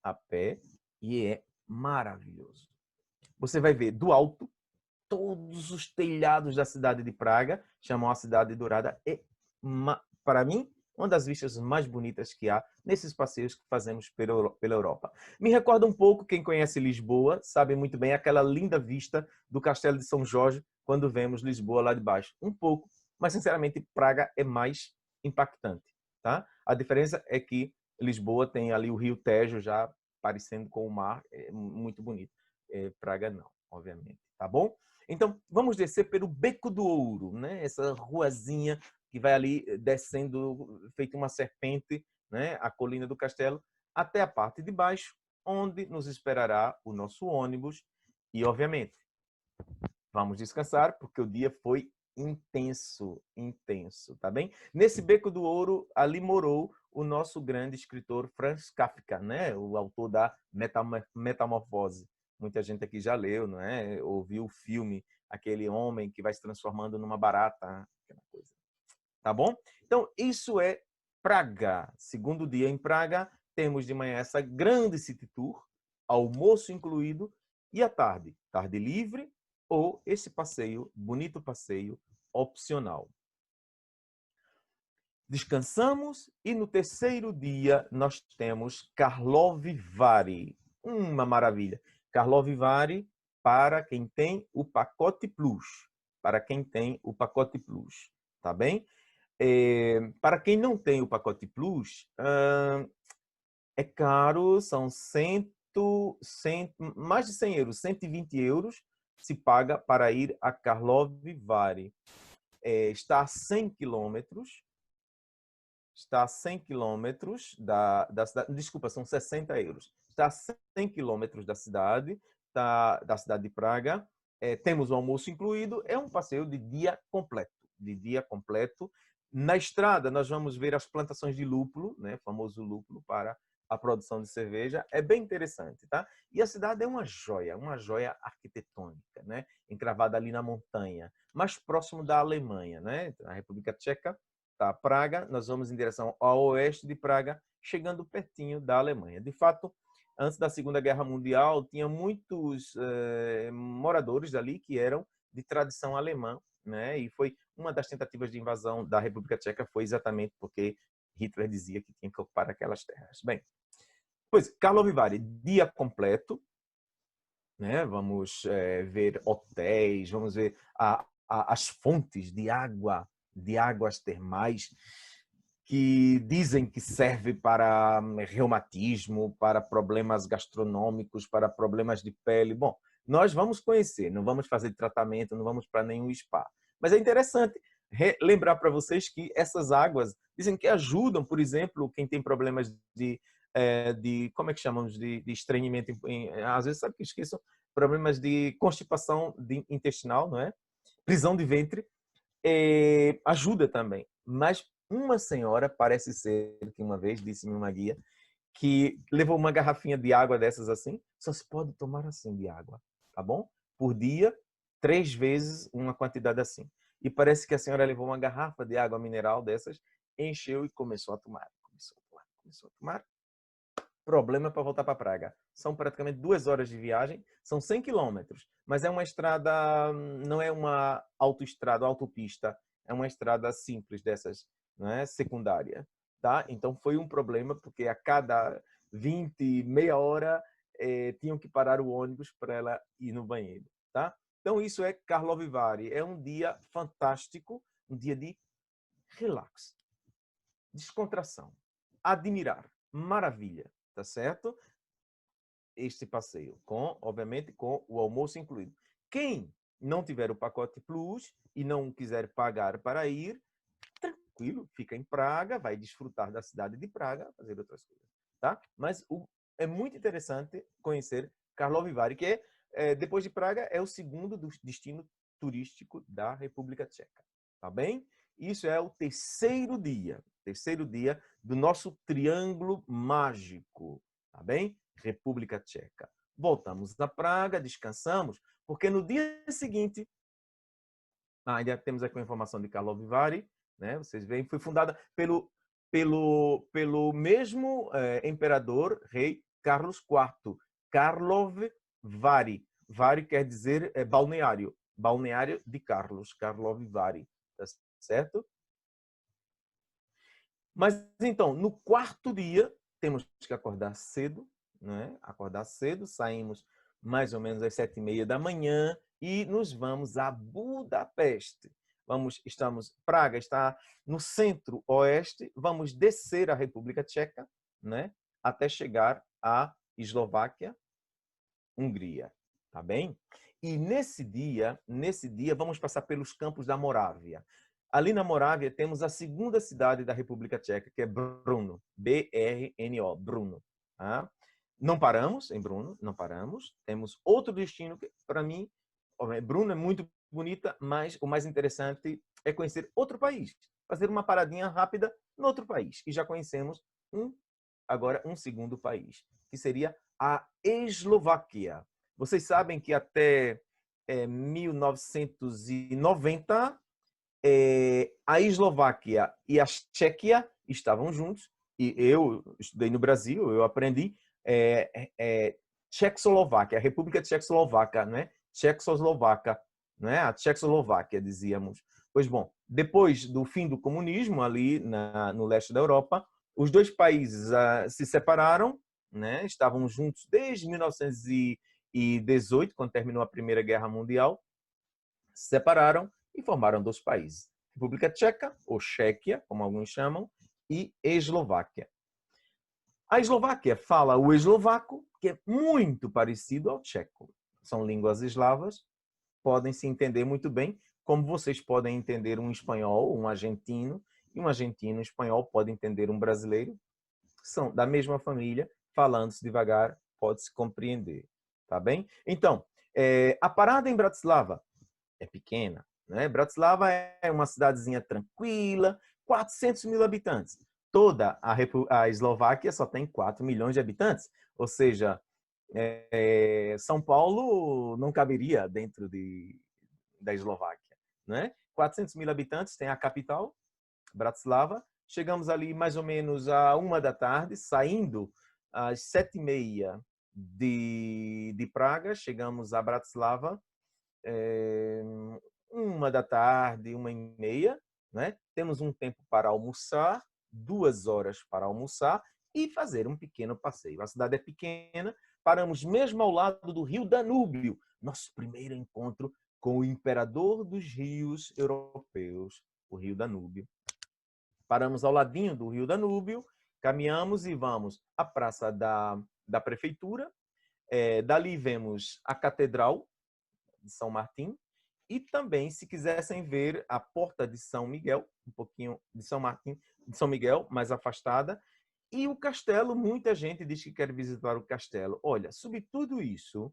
[SPEAKER 3] a pé, e é maravilhoso. Você vai ver do alto todos os telhados da cidade de Praga, chamam a Cidade Dourada. Para mim, uma das vistas mais bonitas que há nesses passeios que fazemos pela Europa. Me recorda um pouco, quem conhece Lisboa, sabe muito bem aquela linda vista do Castelo de São Jorge, quando vemos Lisboa lá de baixo. Um pouco, mas sinceramente Praga é mais impactante, tá? A diferença é que Lisboa tem ali o Rio Tejo já parecendo com o mar, é muito bonito. Praga não, obviamente, tá bom? Então, vamos descer pelo Beco do Ouro, né? Essa ruazinha que vai ali descendo, feito uma serpente, né? A colina do castelo, até a parte de baixo, onde nos esperará o nosso ônibus. E, obviamente, vamos descansar, porque o dia foi intenso, tá bem? Nesse Beco do Ouro, ali morou o nosso grande escritor Franz Kafka, né? O autor da Metamorfose. Muita gente aqui já leu, não é? Ouviu o filme, aquele homem que vai se transformando numa barata, aquela coisa. Tá bom? Então, isso é Praga. Segundo dia em Praga, temos de manhã essa grande city tour, almoço incluído, e à tarde, tarde livre ou esse passeio, bonito passeio opcional. Descansamos e no terceiro dia nós temos Karlovy Vary. Uma maravilha. Karlovy Vary para quem tem o pacote Plus. Para quem tem o pacote Plus. Tá bem? Para quem não tem o pacote Plus, é caro, são mais de 100 euros, 120 euros se paga para ir a Karlovy Vary. Está a 100 quilômetros. Está a 100 quilômetros da cidade. Desculpa, são 60 euros. Está a 100 quilômetros da cidade de Praga. Temos o almoço incluído. É um passeio de dia completo. Na estrada, nós vamos ver as plantações de lúpulo, né? Famoso lúpulo para a produção de cerveja. É bem interessante, tá? E a cidade é uma joia arquitetônica, né? Encravada ali na montanha, mais próximo da Alemanha, né? A República Tcheca. Tá, Praga, nós vamos em direção ao oeste de Praga, chegando pertinho da Alemanha. De fato, antes da Segunda Guerra Mundial, tinha muitos moradores ali que eram de tradição alemã, né? E foi uma das tentativas de invasão da República Tcheca foi exatamente porque Hitler dizia que tinha que ocupar aquelas terras. Bem, pois, Karlovy Vary, dia completo, né? Vamos ver hotéis, vamos ver as fontes de águas termais que dizem que serve para reumatismo, para problemas gastronômicos, para problemas de pele. Bom, nós vamos conhecer, não vamos fazer tratamento, não vamos para nenhum spa. Mas é interessante lembrar para vocês que essas águas dizem que ajudam, por exemplo, quem tem problemas de como é que chamamos, de estranhamento, às vezes sabe que esqueçam, problemas de constipação intestinal, não é? Prisão de ventre. Ajuda também. Mas uma senhora, parece ser que uma vez disse-me uma guia, que levou uma garrafinha de água dessas assim, só se pode tomar assim de água, tá bom? Por dia, 3 vezes uma quantidade assim. E parece que a senhora levou uma garrafa de água mineral dessas, encheu e começou a tomar. Problema para voltar para Praga. São praticamente 2 horas de viagem, são 100 quilômetros, mas é uma estrada, não é uma autoestrada, autopista, é uma estrada simples dessas né, secundária, tá? Então foi um problema porque a cada 20, meia hora tinham que parar o ônibus para ela ir no banheiro, tá? Então isso é Karlovy Vary, é um dia fantástico, um dia de relax, descontração, admirar, maravilha, tá certo? Este passeio, obviamente, com o almoço incluído. Quem não tiver o pacote Plus e não quiser pagar para ir, tranquilo, fica em Praga, vai desfrutar da cidade de Praga, fazer outras coisas, tá? Mas é muito interessante conhecer Karlovy Vary, que depois de Praga é o segundo destino turístico da República Tcheca, tá bem? Isso é o terceiro dia do nosso triângulo mágico, tá bem? República Tcheca. Voltamos a Praga, descansamos, porque no dia seguinte, ainda temos aqui a informação de Karlovy Vary, né? Vocês veem, foi fundada pelo mesmo imperador, rei Carlos IV. Karlovy Vary. Vary quer dizer balneário. Balneário de Carlos. Karlovy Vary. Tá certo? Mas, então, no quarto dia, temos que acordar cedo, né? Acordar cedo, saímos mais ou menos às 7h30 da manhã e nos vamos a Budapeste. Praga está no centro-oeste, vamos descer a República Tcheca, né? Até chegar à Eslováquia, Hungria, tá bem? E nesse dia vamos passar pelos campos da Morávia. Ali na Morávia temos a segunda cidade da República Tcheca, que é Brno, B-R-N-O, Brno. Tá? Não paramos em Brno, não paramos. Temos outro destino que, para mim, Brno é muito bonita, mas o mais interessante é conhecer outro país. Fazer uma paradinha rápida no outro país. E já conhecemos agora um segundo país, que seria a Eslováquia. Vocês sabem que até 1990 a Eslováquia e a Tchequia estavam juntos. E eu estudei no Brasil, eu aprendi Tchecoslováquia, a República Tchecoslovaca, né? Tchecoslovaca, né? A Tchecoslováquia, dizíamos. Pois bom, depois do fim do comunismo ali no leste da Europa, os dois países se separaram, né? Estavam juntos desde 1918, quando terminou a Primeira Guerra Mundial, se separaram e formaram dois países. República Tcheca, ou Chequia, como alguns chamam, e Eslováquia. A Eslováquia fala o eslovaco, que é muito parecido ao tcheco. São línguas eslavas, podem se entender muito bem, como vocês podem entender um espanhol, um argentino, e um argentino e um espanhol podem entender um brasileiro. São da mesma família, falando-se devagar, pode-se compreender. Tá bem? Então, a parada em Bratislava é pequena, né? Bratislava é uma cidadezinha tranquila, 400 mil habitantes. Toda a Eslováquia só tem 4 milhões de habitantes, ou seja, São Paulo não caberia dentro da Eslováquia, né? 400 mil habitantes, tem a capital, Bratislava. Chegamos ali mais ou menos à 1h da tarde, saindo às 7h30 de Praga, chegamos a Bratislava, 1h da tarde, 1h30, né? Temos um tempo para almoçar, 2 horas para almoçar e fazer um pequeno passeio. A cidade é pequena, paramos mesmo ao lado do rio Danúbio, nosso primeiro encontro com o imperador dos rios europeus, o rio Danúbio. Paramos ao ladinho do rio Danúbio, caminhamos e vamos à praça da prefeitura. Dali vemos a catedral de São Martim e também, se quisessem ver, a porta de São Miguel, um pouquinho de São Martim, de São Miguel, mais afastada, e o castelo. Muita gente diz que quer visitar o castelo. Olha, sobre tudo isso,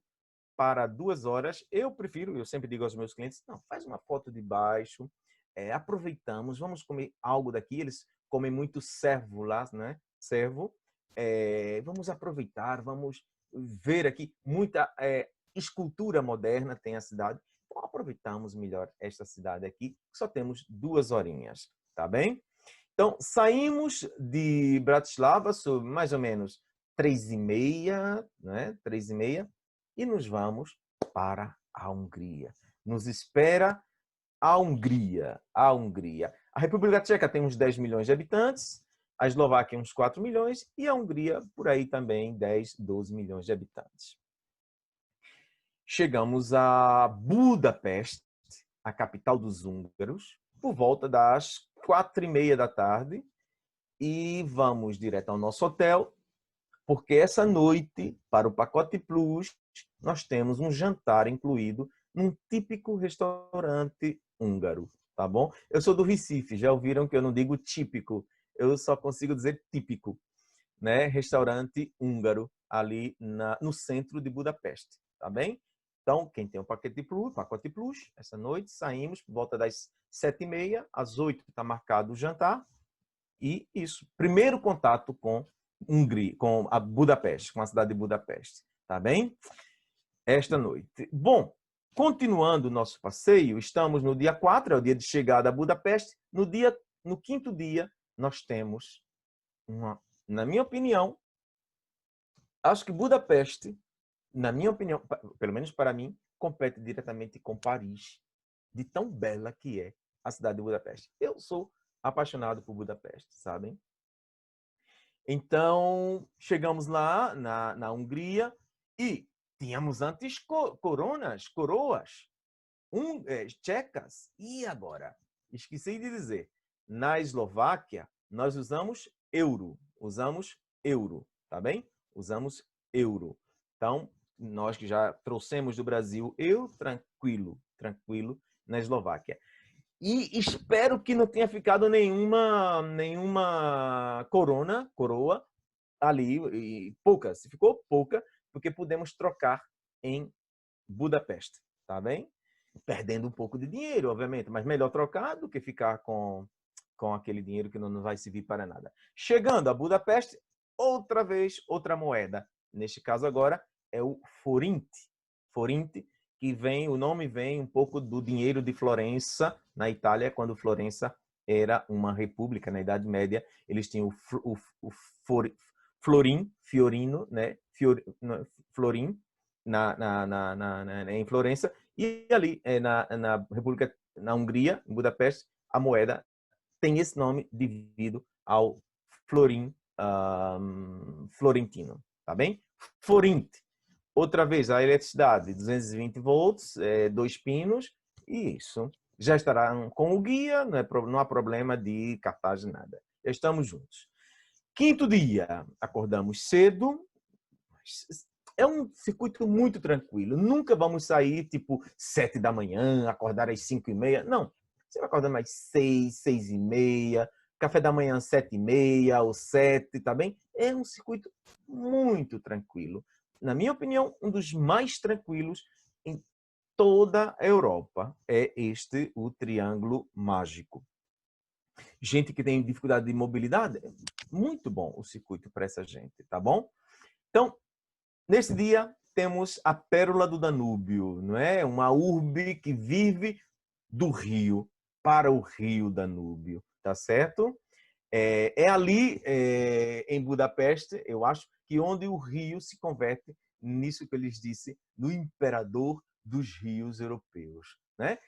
[SPEAKER 3] para 2 horas, eu sempre digo aos meus clientes, não, faz uma foto de baixo, aproveitamos, vamos comer algo daqui. Eles comem muito servo lá, né? Servo. Vamos aproveitar, vamos ver aqui muita escultura moderna tem a cidade. Então aproveitamos melhor esta cidade aqui, só temos 2 horinhas, tá bem? Então saímos de Bratislava sobre mais ou menos 3h30, né? 3h30, e nos vamos para a Hungria. Nos espera a Hungria. A Hungria. A República Tcheca tem uns 10 milhões de habitantes, a Eslováquia uns 4 milhões e a Hungria por aí também 10, 12 milhões de habitantes. Chegamos a Budapeste, a capital dos húngaros, por volta das 4h30 da tarde e vamos direto ao nosso hotel, porque essa noite, para o pacote Plus, nós temos um jantar incluído num típico restaurante húngaro, tá bom? Eu sou do Recife, já ouviram que eu não digo típico, eu só consigo dizer típico, né? Restaurante húngaro ali no centro de Budapeste, tá bem? Então, quem tem o pacote Plus, essa noite saímos por volta das 7h30, às 8h está marcado o jantar. E isso, primeiro contato com Hungria, com a Budapeste, com a cidade de Budapeste, tá bem? Esta noite. Bom, continuando o nosso passeio, estamos no dia 4, é o dia de chegada a Budapeste. No quinto dia, nós temos na minha opinião, acho que Budapeste, na minha opinião, pelo menos para mim, compete diretamente com Paris, de tão bela que é a cidade de Budapeste. Eu sou apaixonado por Budapeste, sabem? Então, chegamos lá na Hungria e tínhamos antes coroas tchecas. E agora? Esqueci de dizer, na Eslováquia, nós usamos euro, tá bem? Usamos euro. Então, nós que já trouxemos do Brasil, tranquilo na Eslováquia. E espero que não tenha ficado nenhuma coroa ali, e pouca, se ficou pouca, porque podemos trocar em Budapeste, tá bem? Perdendo um pouco de dinheiro, obviamente, mas melhor trocar do que ficar com aquele dinheiro que não vai servir para nada. Chegando a Budapeste, outra vez, outra moeda. Neste caso agora é o forint. Forint, que o nome vem um pouco do dinheiro de Florença, na Itália, quando Florença era uma república, na Idade Média. Eles tinham o florim, fiorino, né? Florim, em Florença. E ali, na República, na Hungria, em Budapeste, a moeda tem esse nome devido ao florim florentino, tá bem? Forint. Outra vez, a eletricidade, 220 volts, 2 pinos, e isso. Já estará com o guia, não há problema de cartaz, nada. Já estamos juntos. Quinto dia, acordamos cedo. É um circuito muito tranquilo. Nunca vamos sair, tipo, 7 da manhã, acordar às 5h30. Não. Você vai acordar mais 6, 6h30, café da manhã 7h30 ou 7, tá bem? É um circuito muito tranquilo. Na minha opinião, um dos mais tranquilos em toda a Europa é o Triângulo Mágico. Gente que tem dificuldade de mobilidade, muito bom o circuito para essa gente, tá bom? Então, nesse dia, temos a Pérola do Danúbio, não é? Uma urbe que vive do rio para o rio Danúbio, tá certo? É ali, em Budapeste, eu acho, que onde o rio se converte nisso que eu lhes disse, no imperador dos rios europeus, né?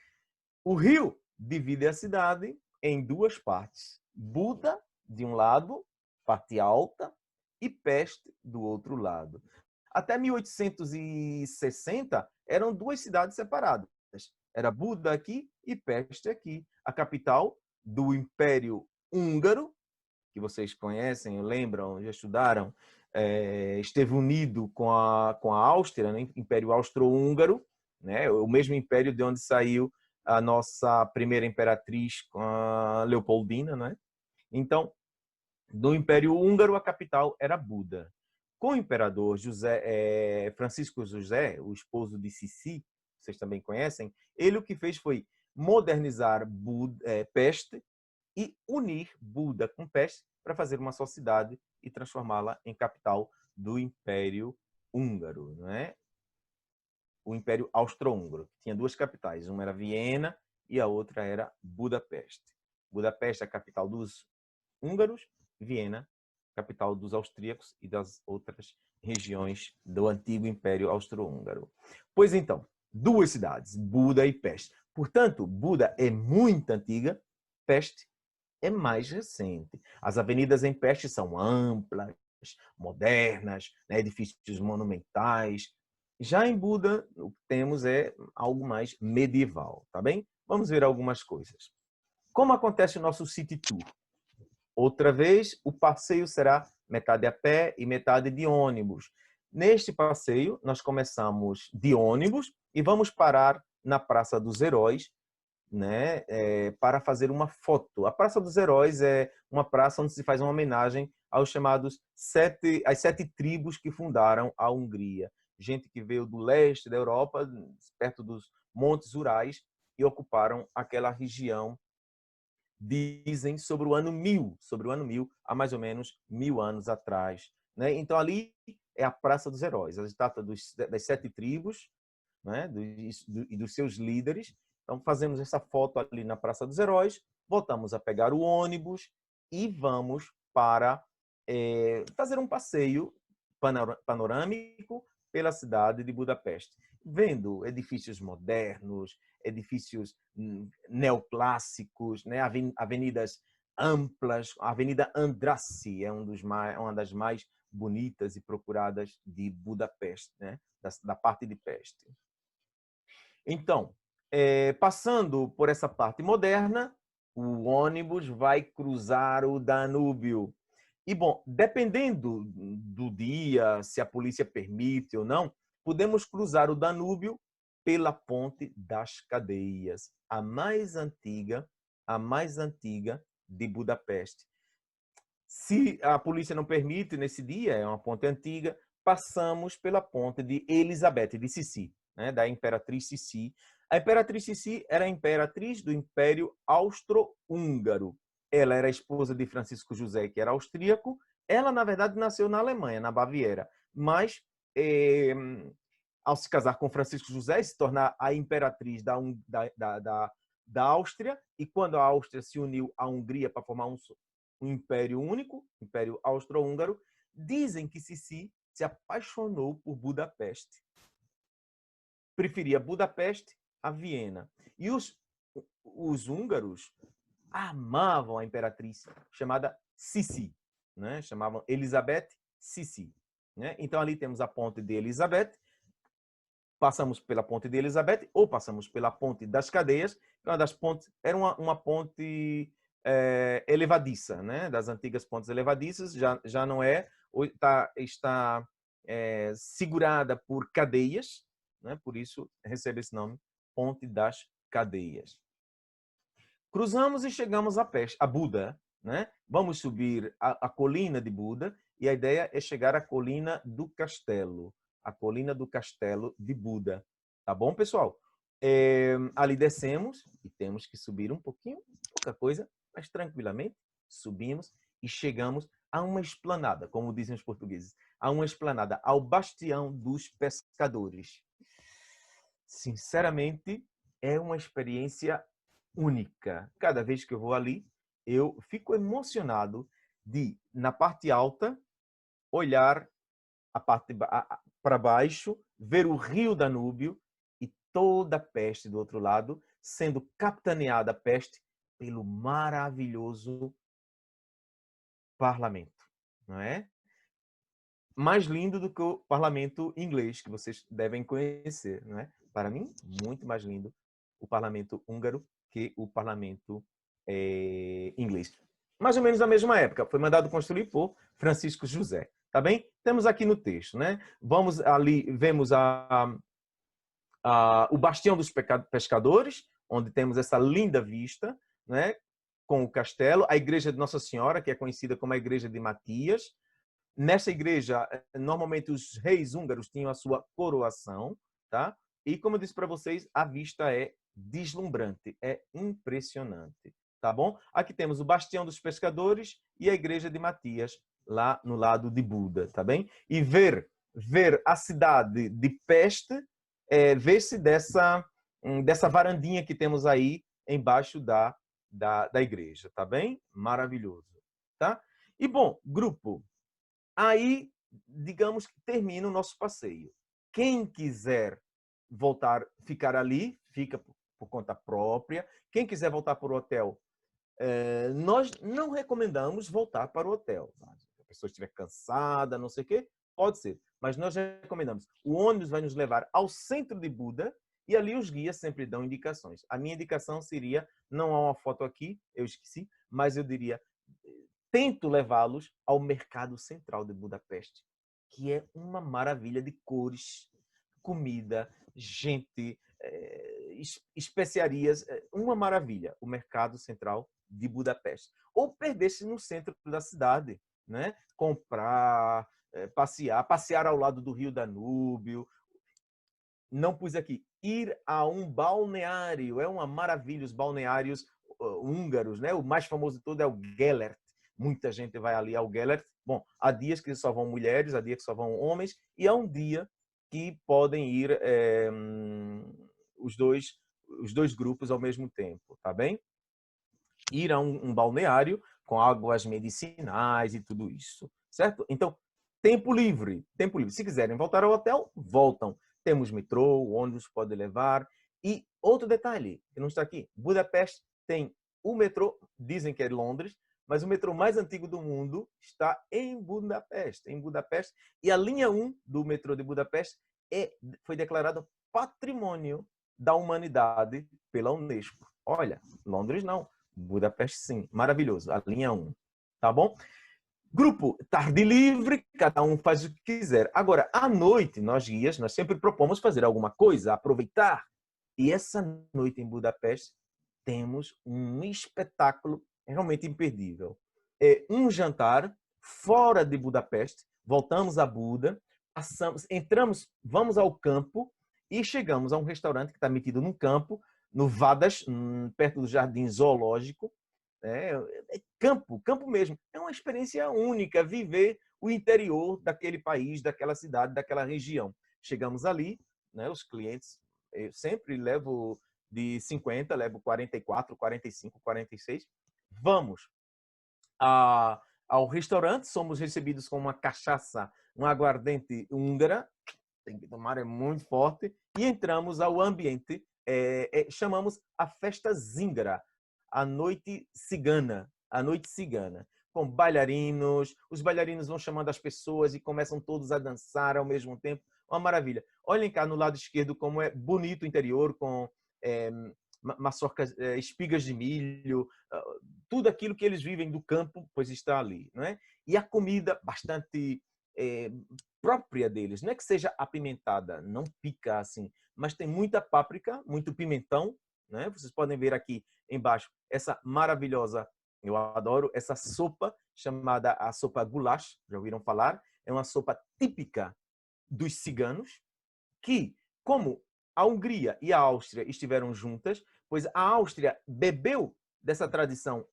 [SPEAKER 3] O rio divide a cidade em duas partes. Buda, de um lado, parte alta, e Peste, do outro lado. Até 1860, eram duas cidades separadas. Era Buda aqui e Peste aqui. A capital do Império Húngaro, que vocês conhecem, lembram, já estudaram, esteve unido com a Áustria, né? Império Austro-Húngaro, né? O mesmo império de onde saiu a nossa primeira imperatriz, com a Leopoldina, né? Então, do Império Húngaro, a capital era Buda. Com o imperador Francisco José, o esposo de Sissi, vocês também conhecem, ele o que fez foi modernizar Peste e unir Buda com Peste para fazer uma só cidade e transformá-la em capital do Império Húngaro, não é? O Império Austro-Húngaro. Tinha duas capitais, uma era Viena e a outra era Budapeste. Budapeste é a capital dos húngaros, Viena, capital dos austríacos e das outras regiões do antigo Império Austro-Húngaro. Pois então, duas cidades, Buda e Peste. Portanto, Buda é muito antiga, Peste é mais recente. As avenidas em Peste são amplas, modernas, né? Edifícios monumentais. Já em Buda, o que temos é algo mais medieval, tá bem? Vamos ver algumas coisas. Como acontece o nosso City Tour? Outra vez, o passeio será metade a pé e metade de ônibus. Neste passeio, nós começamos de ônibus e vamos parar na Praça dos Heróis, né, para fazer uma foto. A Praça dos Heróis é uma praça onde se faz uma homenagem aos chamados às 7 tribos que fundaram a Hungria. Gente que veio do leste da Europa, perto dos Montes Urais, e ocuparam aquela região, dizem, sobre o ano 1000, há mais ou menos 1000 anos atrás, né? Então ali é a Praça dos Heróis, a estátua das 7 tribos, né? E dos seus líderes. Então fazemos essa foto ali na Praça dos Heróis, voltamos a pegar o ônibus e vamos para fazer um passeio panorâmico pela cidade de Budapeste, vendo edifícios modernos, edifícios neoclássicos, né? Avenidas amplas. A Avenida Andrássy é uma das mais bonitas e procuradas de Budapeste, né? Da parte de Peste. Então, passando por essa parte moderna, o ônibus vai cruzar o Danúbio. E, bom, dependendo do dia, se a polícia permite ou não, podemos cruzar o Danúbio pela Ponte das Cadeias, a mais antiga de Budapeste. Se a polícia não permite nesse dia, é uma ponte antiga, passamos pela ponte de Elizabeth, de Sissi, né, da Imperatriz Sissi. A Imperatriz Sissi era a imperatriz do Império Austro-Húngaro. Ela era esposa de Francisco José, que era austríaco. Ela, na verdade, nasceu na Alemanha, na Baviera. Mas, ao se casar com Francisco José, se tornar a imperatriz da Áustria. E quando a Áustria se uniu à Hungria para formar um império único, Império Austro-Húngaro, dizem que Sissi se apaixonou por Budapeste. Preferia Budapeste a Viena. E os húngaros amavam a imperatriz chamada Sissi, né? Chamavam Elizabeth Sissi, né? Então ali temos a ponte de Elizabeth, passamos pela ponte de Elizabeth ou passamos pela ponte das Cadeias, que uma das pontes era uma ponte elevadiça, né? Das antigas pontes elevadiças, já não é, está segurada por cadeias, né? Por isso recebe esse nome, Ponte das Cadeias. Cruzamos e chegamos a Buda, né? Vamos subir a colina de Buda e a ideia é chegar à colina do castelo, a colina do castelo de Buda. Tá bom, pessoal? Ali descemos e temos que subir um pouquinho, pouca coisa, mas tranquilamente subimos e chegamos a uma esplanada, como dizem os portugueses, a uma esplanada, ao Bastião dos Pescadores. Sinceramente, é uma experiência única. Cada vez que eu vou ali, eu fico emocionado de, na parte alta, olhar a parte para baixo, ver o rio Danúbio e toda a Peste do outro lado, sendo capitaneada a Peste pelo maravilhoso parlamento, não é? Mais lindo do que o parlamento inglês, que vocês devem conhecer, não é? Para mim, muito mais lindo o parlamento húngaro que o parlamento inglês. Mais ou menos na mesma época, foi mandado construir por Francisco José, tá bem? Temos aqui no texto, né? Vamos ali, vemos o Bastião dos Pescadores, onde temos essa linda vista, né? Com o castelo, a igreja de Nossa Senhora, que é conhecida como a igreja de Matias. Nessa igreja, normalmente os reis húngaros tinham a sua coroação, tá? E como eu disse para vocês, a vista é deslumbrante, é impressionante, tá bom? Aqui temos o Bastião dos Pescadores e a igreja de Matias, lá no lado de Buda, tá bem? E ver a cidade de Peste, ver-se dessa varandinha que temos aí embaixo da igreja, tá bem? Maravilhoso, tá? E bom, grupo, aí, digamos que termina o nosso passeio. Quem quiser ficar ali, fica por conta própria. Quem quiser voltar para o hotel, nós não recomendamos voltar para o hotel. Se a pessoa estiver cansada, não sei o quê, pode ser. Mas nós recomendamos. O ônibus vai nos levar ao centro de Buda e ali os guias sempre dão indicações. A minha indicação seria, não há uma foto aqui, eu esqueci, mas eu diria, tento levá-los ao mercado central de Budapeste, que é uma maravilha de cores, comida, gente, especiarias, uma maravilha, o mercado central de Budapeste. Ou perder-se no centro da cidade, né? Comprar, passear ao lado do Rio Danúbio. Não pus aqui, ir a um balneário, é uma maravilha, os balneários húngaros, né? O mais famoso de todo é o Gellert. Muita gente vai ali ao Gellert. Bom, há dias que só vão mulheres, há dias que só vão homens, e há um dia que podem ir os dois grupos ao mesmo tempo, tá bem? Ir a um balneário com águas medicinais e tudo isso, certo? Então, tempo livre, tempo livre. Se quiserem voltar ao hotel, voltam. Temos metrô, o ônibus pode levar. E outro detalhe, que não está aqui, Budapeste tem o metrô, dizem que é Londres, mas o metrô mais antigo do mundo está em Budapeste. E a linha 1 do metrô de Budapeste foi declarada Patrimônio da Humanidade pela Unesco. Olha, Londres não, Budapeste sim. Maravilhoso, a linha 1. Tá bom? Grupo tarde livre, cada um faz o que quiser. Agora, à noite, nós guias, nós sempre propomos fazer alguma coisa, aproveitar. E essa noite em Budapeste, temos um espetáculo realmente imperdível. É um jantar fora de Budapeste, voltamos a Buda, entramos, vamos ao campo e chegamos a um restaurante que está metido num campo, no Vadas, perto do Jardim Zoológico. É campo mesmo. É uma experiência única, viver o interior daquele país, daquela cidade, daquela região. Chegamos ali, né, os clientes, eu sempre levo de 50, levo 44, 45, 46. Vamos ao restaurante, somos recebidos com uma cachaça, um aguardente húngara, tem que tomar, é muito forte, e entramos ao ambiente, chamamos a festa zingara, a noite cigana, com bailarinos, os bailarinos vão chamando as pessoas e começam todos a dançar ao mesmo tempo, uma maravilha. Olhem cá no lado esquerdo como é bonito o interior, com maçorcas, espigas de milho, tudo aquilo que eles vivem do campo, pois está ali, não é? E a comida bastante própria deles, não é que seja apimentada, não pica assim, mas tem muita páprica, muito pimentão, né? Vocês podem ver aqui embaixo essa maravilhosa, eu adoro essa sopa chamada a sopa goulash, já ouviram falar? É uma sopa típica dos ciganos, que, como a Hungria e a Áustria estiveram juntas, pois a Áustria bebeu dessa tradição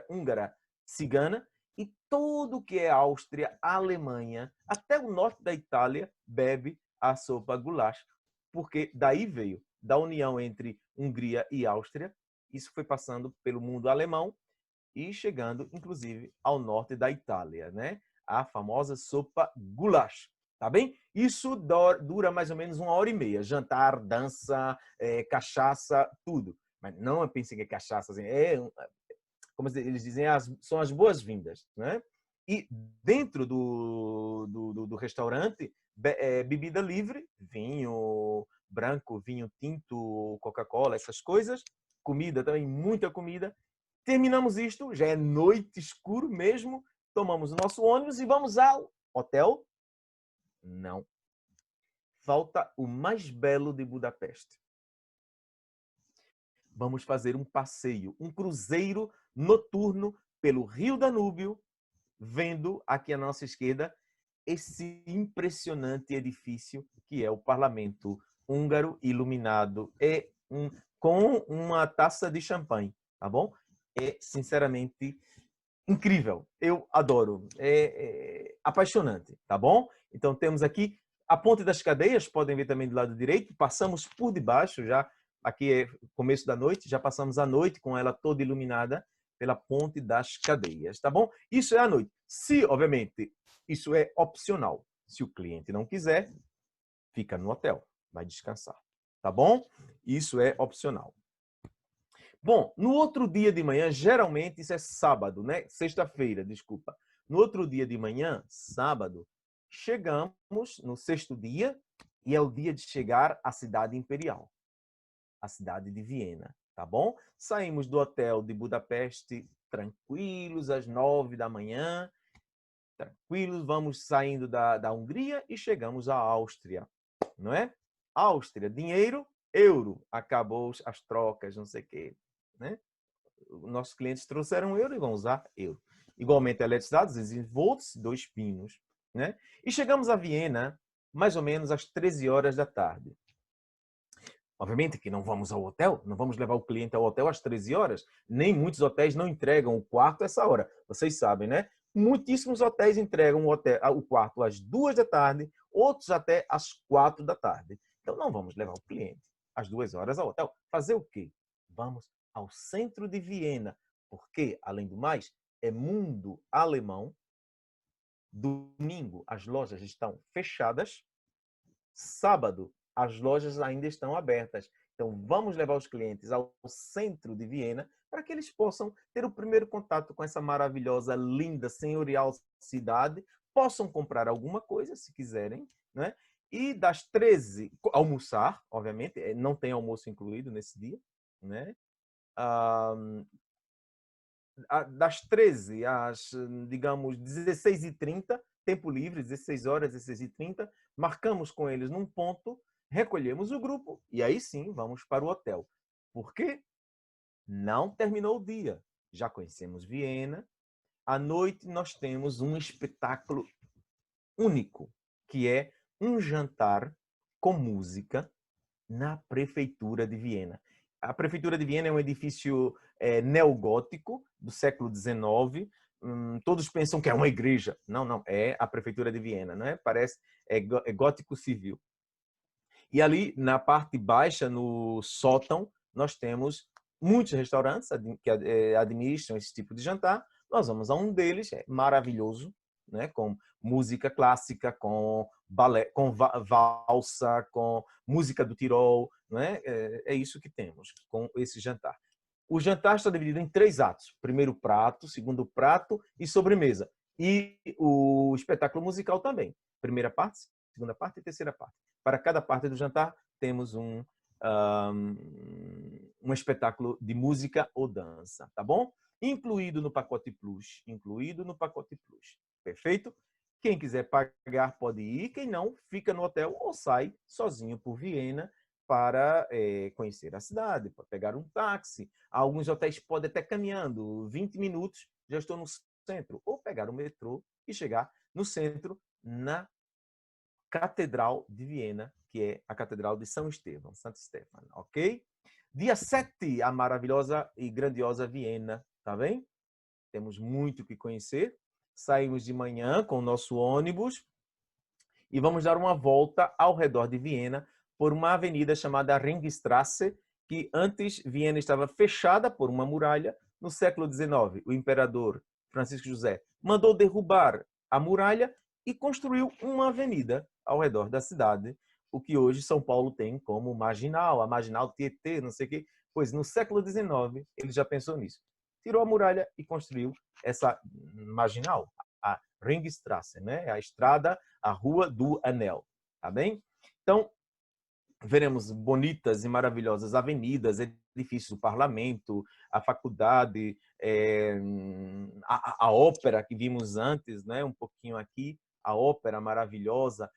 [SPEAKER 3] húngara cigana, e tudo que é Áustria, Alemanha, até o norte da Itália, bebe a sopa goulash, porque daí veio, da união entre Hungria e Áustria. Isso foi passando pelo mundo alemão e chegando, inclusive, ao norte da Itália, né? A famosa sopa goulash. Tá bem? Isso dura mais ou menos 1h30. Jantar, dança, cachaça, tudo. Mas não pensem que é cachaça. Assim, como eles dizem, são as boas-vindas, né? E dentro do restaurante, bebida livre, vinho branco, vinho tinto, Coca-Cola, essas coisas. Comida também, muita comida. Terminamos isto, já é noite, escuro mesmo. Tomamos o nosso ônibus e vamos ao hotel. Não. Falta o mais belo de Budapeste. Vamos fazer um passeio, um cruzeiro noturno pelo Rio Danúbio, vendo aqui à nossa esquerda esse impressionante edifício que é o Parlamento Húngaro, iluminado com uma taça de champanhe, tá bom? É sinceramente incrível. Eu adoro. É apaixonante, tá bom? Então temos aqui a Ponte das Cadeias, podem ver também do lado direito. Passamos por debaixo, já aqui é começo da noite, já passamos a noite com ela toda iluminada pela Ponte das Cadeias, tá bom? Isso é à noite. Se, obviamente, isso é opcional. Se o cliente não quiser, fica no hotel, vai descansar, tá bom? Isso é opcional. Bom, no outro dia de manhã, geralmente isso é sábado, né? Sexta-feira, desculpa. No outro dia de manhã, sábado, chegamos no sexto dia e é o dia de chegar à cidade imperial, a cidade de Viena, tá bom? Saímos do hotel de Budapeste tranquilos às 9 da manhã, tranquilos, vamos saindo da Hungria e chegamos à Áustria, não é? Áustria, dinheiro, euro, acabou as trocas, não sei o quê, né? Nossos clientes trouxeram euro e vão usar euro. Igualmente a eletricidade, 200 volts, 2 pinos, né? E chegamos a Viena mais ou menos às 13 horas da tarde. Obviamente que não vamos ao hotel, não vamos levar o cliente ao hotel às 13 horas. Nem muitos hotéis não entregam o quarto a essa hora. Vocês sabem, né? Muitíssimos hotéis entregam o quarto às 2 da tarde, outros até às 4 da tarde. Então não vamos levar o cliente às 2 horas ao hotel. Fazer o quê? Vamos ao centro de Viena, porque, além do mais, é mundo alemão. Domingo as lojas estão fechadas. Sábado as lojas ainda estão abertas. Então, vamos levar os clientes ao centro de Viena para que eles possam ter o primeiro contato com essa maravilhosa, linda, senhorial cidade, possam comprar alguma coisa, se quiserem, né? E das 13, almoçar, obviamente, não tem almoço incluído nesse dia, né? Das 13 às, digamos, 16h30, tempo livre, 16 horas, 16h30, marcamos com eles num ponto, recolhemos o grupo e aí sim vamos para o hotel. Por quê? Não terminou o dia. Já conhecemos Viena. À noite nós temos um espetáculo único, que é um jantar com música na Prefeitura de Viena. A Prefeitura de Viena é um edifício neogótico do século XIX. Todos pensam que é uma igreja. Não, não, é a Prefeitura de Viena, né? Parece, é gótico civil. E ali, na parte baixa, no sótão, nós temos muitos restaurantes que administram esse tipo de jantar. Nós vamos a um deles, é maravilhoso, né? Com música clássica, com balé, com valsa, com música do Tirol, né? É isso que temos com esse jantar. O jantar está dividido em 3 atos: primeiro prato, segundo prato e sobremesa. E o espetáculo musical também. Primeira parte, segunda parte e terceira parte. Para cada parte do jantar temos um espetáculo de música ou dança, tá bom? Incluído no pacote Plus, incluído no pacote Plus. Perfeito? Quem quiser pagar pode ir, quem não, fica no hotel ou sai sozinho por Viena para conhecer a cidade, para pegar um táxi. Alguns hotéis podem até caminhando, 20 minutos, já estou no centro. Ou pegar o metrô e chegar no centro, na Catedral de Viena, que é a Catedral de São Estevão, Santo Stefano, ok? Dia 7, a maravilhosa e grandiosa Viena, tá bem? Temos muito o que conhecer. Saímos de manhã com o nosso ônibus e vamos dar uma volta ao redor de Viena por uma avenida chamada Ringstrasse, que antes Viena estava fechada por uma muralha. No século XIX, o imperador Francisco José mandou derrubar a muralha e construiu uma avenida ao redor da cidade, o que hoje São Paulo tem como marginal, a marginal Tietê, não sei o quê. Pois no século XIX ele já pensou nisso. Tirou a muralha e construiu essa marginal, a Ringstrasse, né? A estrada, a Rua do Anel, tá bem? Então, veremos bonitas e maravilhosas avenidas, edifícios do parlamento, a faculdade, a ópera que vimos antes, né? Um pouquinho aqui, a ópera maravilhosa,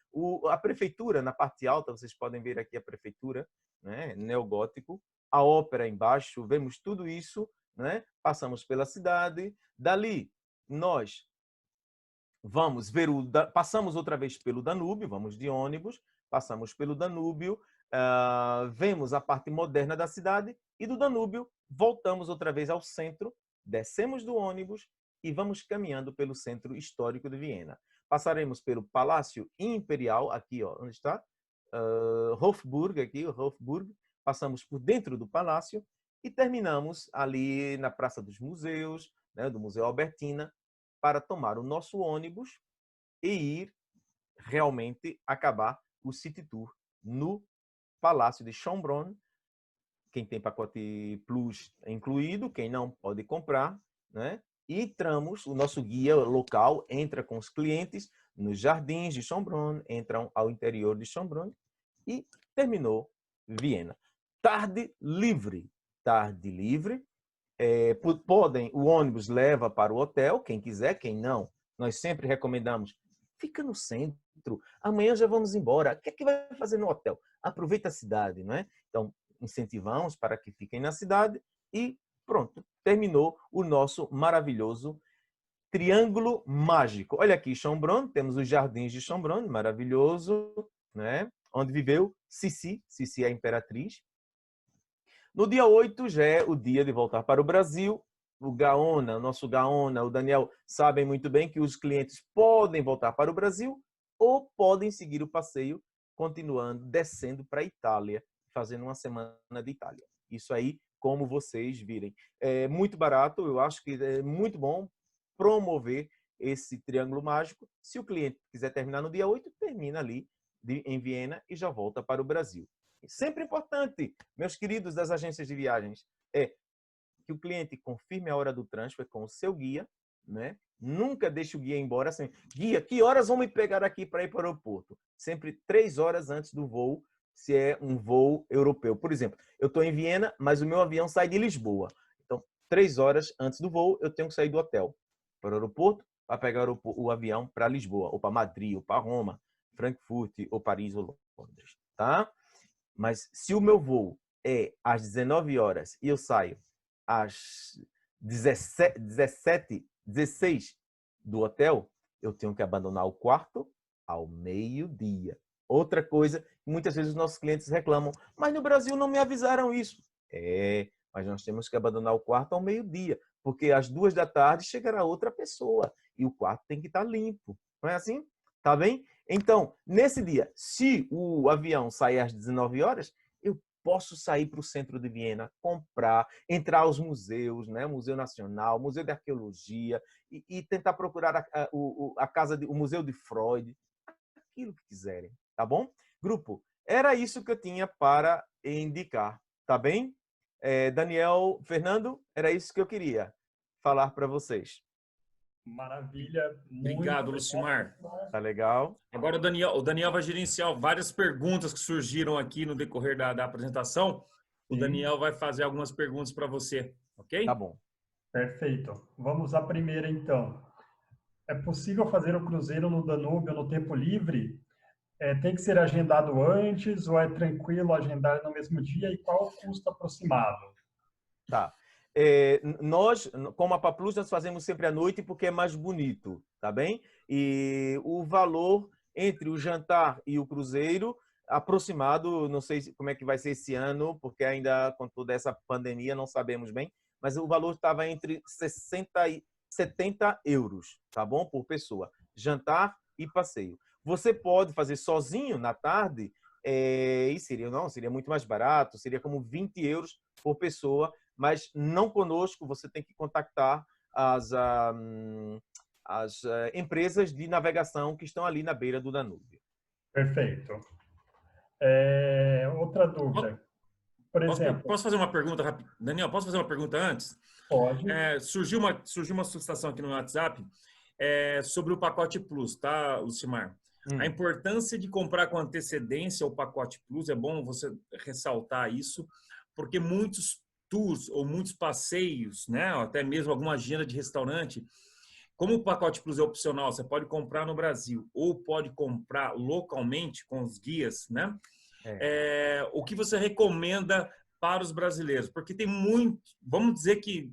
[SPEAKER 3] a prefeitura na parte alta, vocês podem ver aqui a prefeitura, né? Neogótico, a ópera embaixo, vemos tudo isso, né? Passamos pela cidade, dali nós vamos ver passamos outra vez pelo Danúbio, vamos de ônibus, passamos pelo Danúbio, vemos a parte moderna da cidade e do Danúbio voltamos outra vez ao centro, descemos do ônibus e vamos caminhando pelo centro histórico de Viena. Passaremos pelo Palácio Imperial, aqui, ó, onde está? Hofburg, aqui, o Hofburg. Passamos por dentro do palácio e terminamos ali na Praça dos Museus, né, do Museu Albertina, para tomar o nosso ônibus e ir realmente acabar o City Tour no Palácio de Schönbrunn, quem tem pacote Plus é incluído, quem não pode comprar, né? E entramos, o nosso guia local entra com os clientes nos jardins de Schönbrunn, entram ao interior de Schönbrunn e terminou Viena. Tarde livre. Tarde livre. O ônibus leva para o hotel, quem quiser, quem não. Nós sempre recomendamos, fica no centro, amanhã já vamos embora. O que é que vai fazer no hotel? Aproveita a cidade, não é? Então, incentivamos para que fiquem na cidade e pronto, terminou o nosso maravilhoso Triângulo Mágico. Olha aqui, Schönbrunn, temos os jardins de Schönbrunn, maravilhoso, né? Onde viveu Sissi, Sissi é a imperatriz. No dia 8 já é o dia de voltar para o Brasil. O Gaona, nosso Gaona, o Daniel, sabem muito bem que os clientes podem voltar para o Brasil ou podem seguir o passeio, continuando, descendo para a Itália, fazendo uma semana de Itália. Isso aí, como vocês virem. É muito barato, eu acho que é muito bom promover esse Triângulo Mágico. Se o cliente quiser terminar no dia 8, termina ali em Viena e já volta para o Brasil. Sempre importante, meus queridos das agências de viagens, é que o cliente confirme a hora do transfer com o seu guia, né? Nunca deixe o guia embora assim, guia, que horas vão me pegar aqui para ir para o aeroporto? Sempre 3 horas antes do voo, se é um voo europeu. Por exemplo, eu estou em Viena, mas o meu avião sai de Lisboa. Então, 3 horas antes do voo, eu tenho que sair do hotel para o aeroporto para pegar o avião para Lisboa, ou para Madrid, ou para Roma, Frankfurt, ou Paris, ou Londres, tá? Mas se o meu voo é às 19 horas e eu saio às 16 do hotel, eu tenho que abandonar o quarto ao meio-dia. Outra coisa, muitas vezes os nossos clientes reclamam, mas no Brasil não me avisaram isso. Mas nós temos que abandonar o quarto ao meio-dia, porque às 2 da tarde chegará outra pessoa e o quarto tem que estar limpo. Não é assim? Tá bem? Então, nesse dia, se o avião sair às 19 horas, eu posso sair para o centro de Viena, comprar, entrar aos museus, né? Museu Nacional, Museu de Arqueologia, e tentar procurar o Museu de Freud, aquilo que quiserem, tá bom? Grupo, era isso que eu tinha para indicar, tá bem? Daniel, Fernando, era isso que eu queria falar para vocês.
[SPEAKER 1] Maravilha.
[SPEAKER 2] Obrigado, Lucimar.
[SPEAKER 3] Tá legal?
[SPEAKER 2] Agora o Daniel vai gerenciar várias perguntas que surgiram aqui no decorrer da apresentação. O Daniel vai fazer algumas perguntas para você, ok?
[SPEAKER 3] Tá bom.
[SPEAKER 1] Perfeito. Vamos à primeira, então. É possível fazer o cruzeiro no Danúbio no tempo livre? Tem que ser agendado antes ou é tranquilo agendar no mesmo dia? E qual o custo aproximado?
[SPEAKER 3] Tá. Nós, como a Paplus, nós fazemos sempre à noite porque é mais bonito, tá bem? E o valor entre o jantar e o cruzeiro, aproximado, não sei como é que vai ser esse ano, porque ainda com toda essa pandemia não sabemos bem, mas o valor estava entre 60 e 70 euros, tá bom? Por pessoa, jantar e passeio. Você pode fazer sozinho na tarde, e seria muito mais barato, seria como 20 euros por pessoa, mas não conosco, você tem que contactar as empresas de navegação que estão ali na beira do Danúbio.
[SPEAKER 1] Perfeito. Outra dúvida. Por exemplo...
[SPEAKER 2] Posso fazer uma pergunta rápida? Daniel, posso fazer uma pergunta antes?
[SPEAKER 1] Pode.
[SPEAKER 2] Surgiu uma solicitação aqui no WhatsApp sobre o pacote Plus, tá, Lucimar? A importância de comprar com antecedência o pacote Plus, é bom você ressaltar isso, porque muitos tours ou muitos passeios, né, ou até mesmo alguma agenda de restaurante, como o pacote Plus é opcional, você pode comprar no Brasil ou pode comprar localmente com os guias, né? O que você recomenda para os brasileiros? Porque tem muito, vamos dizer que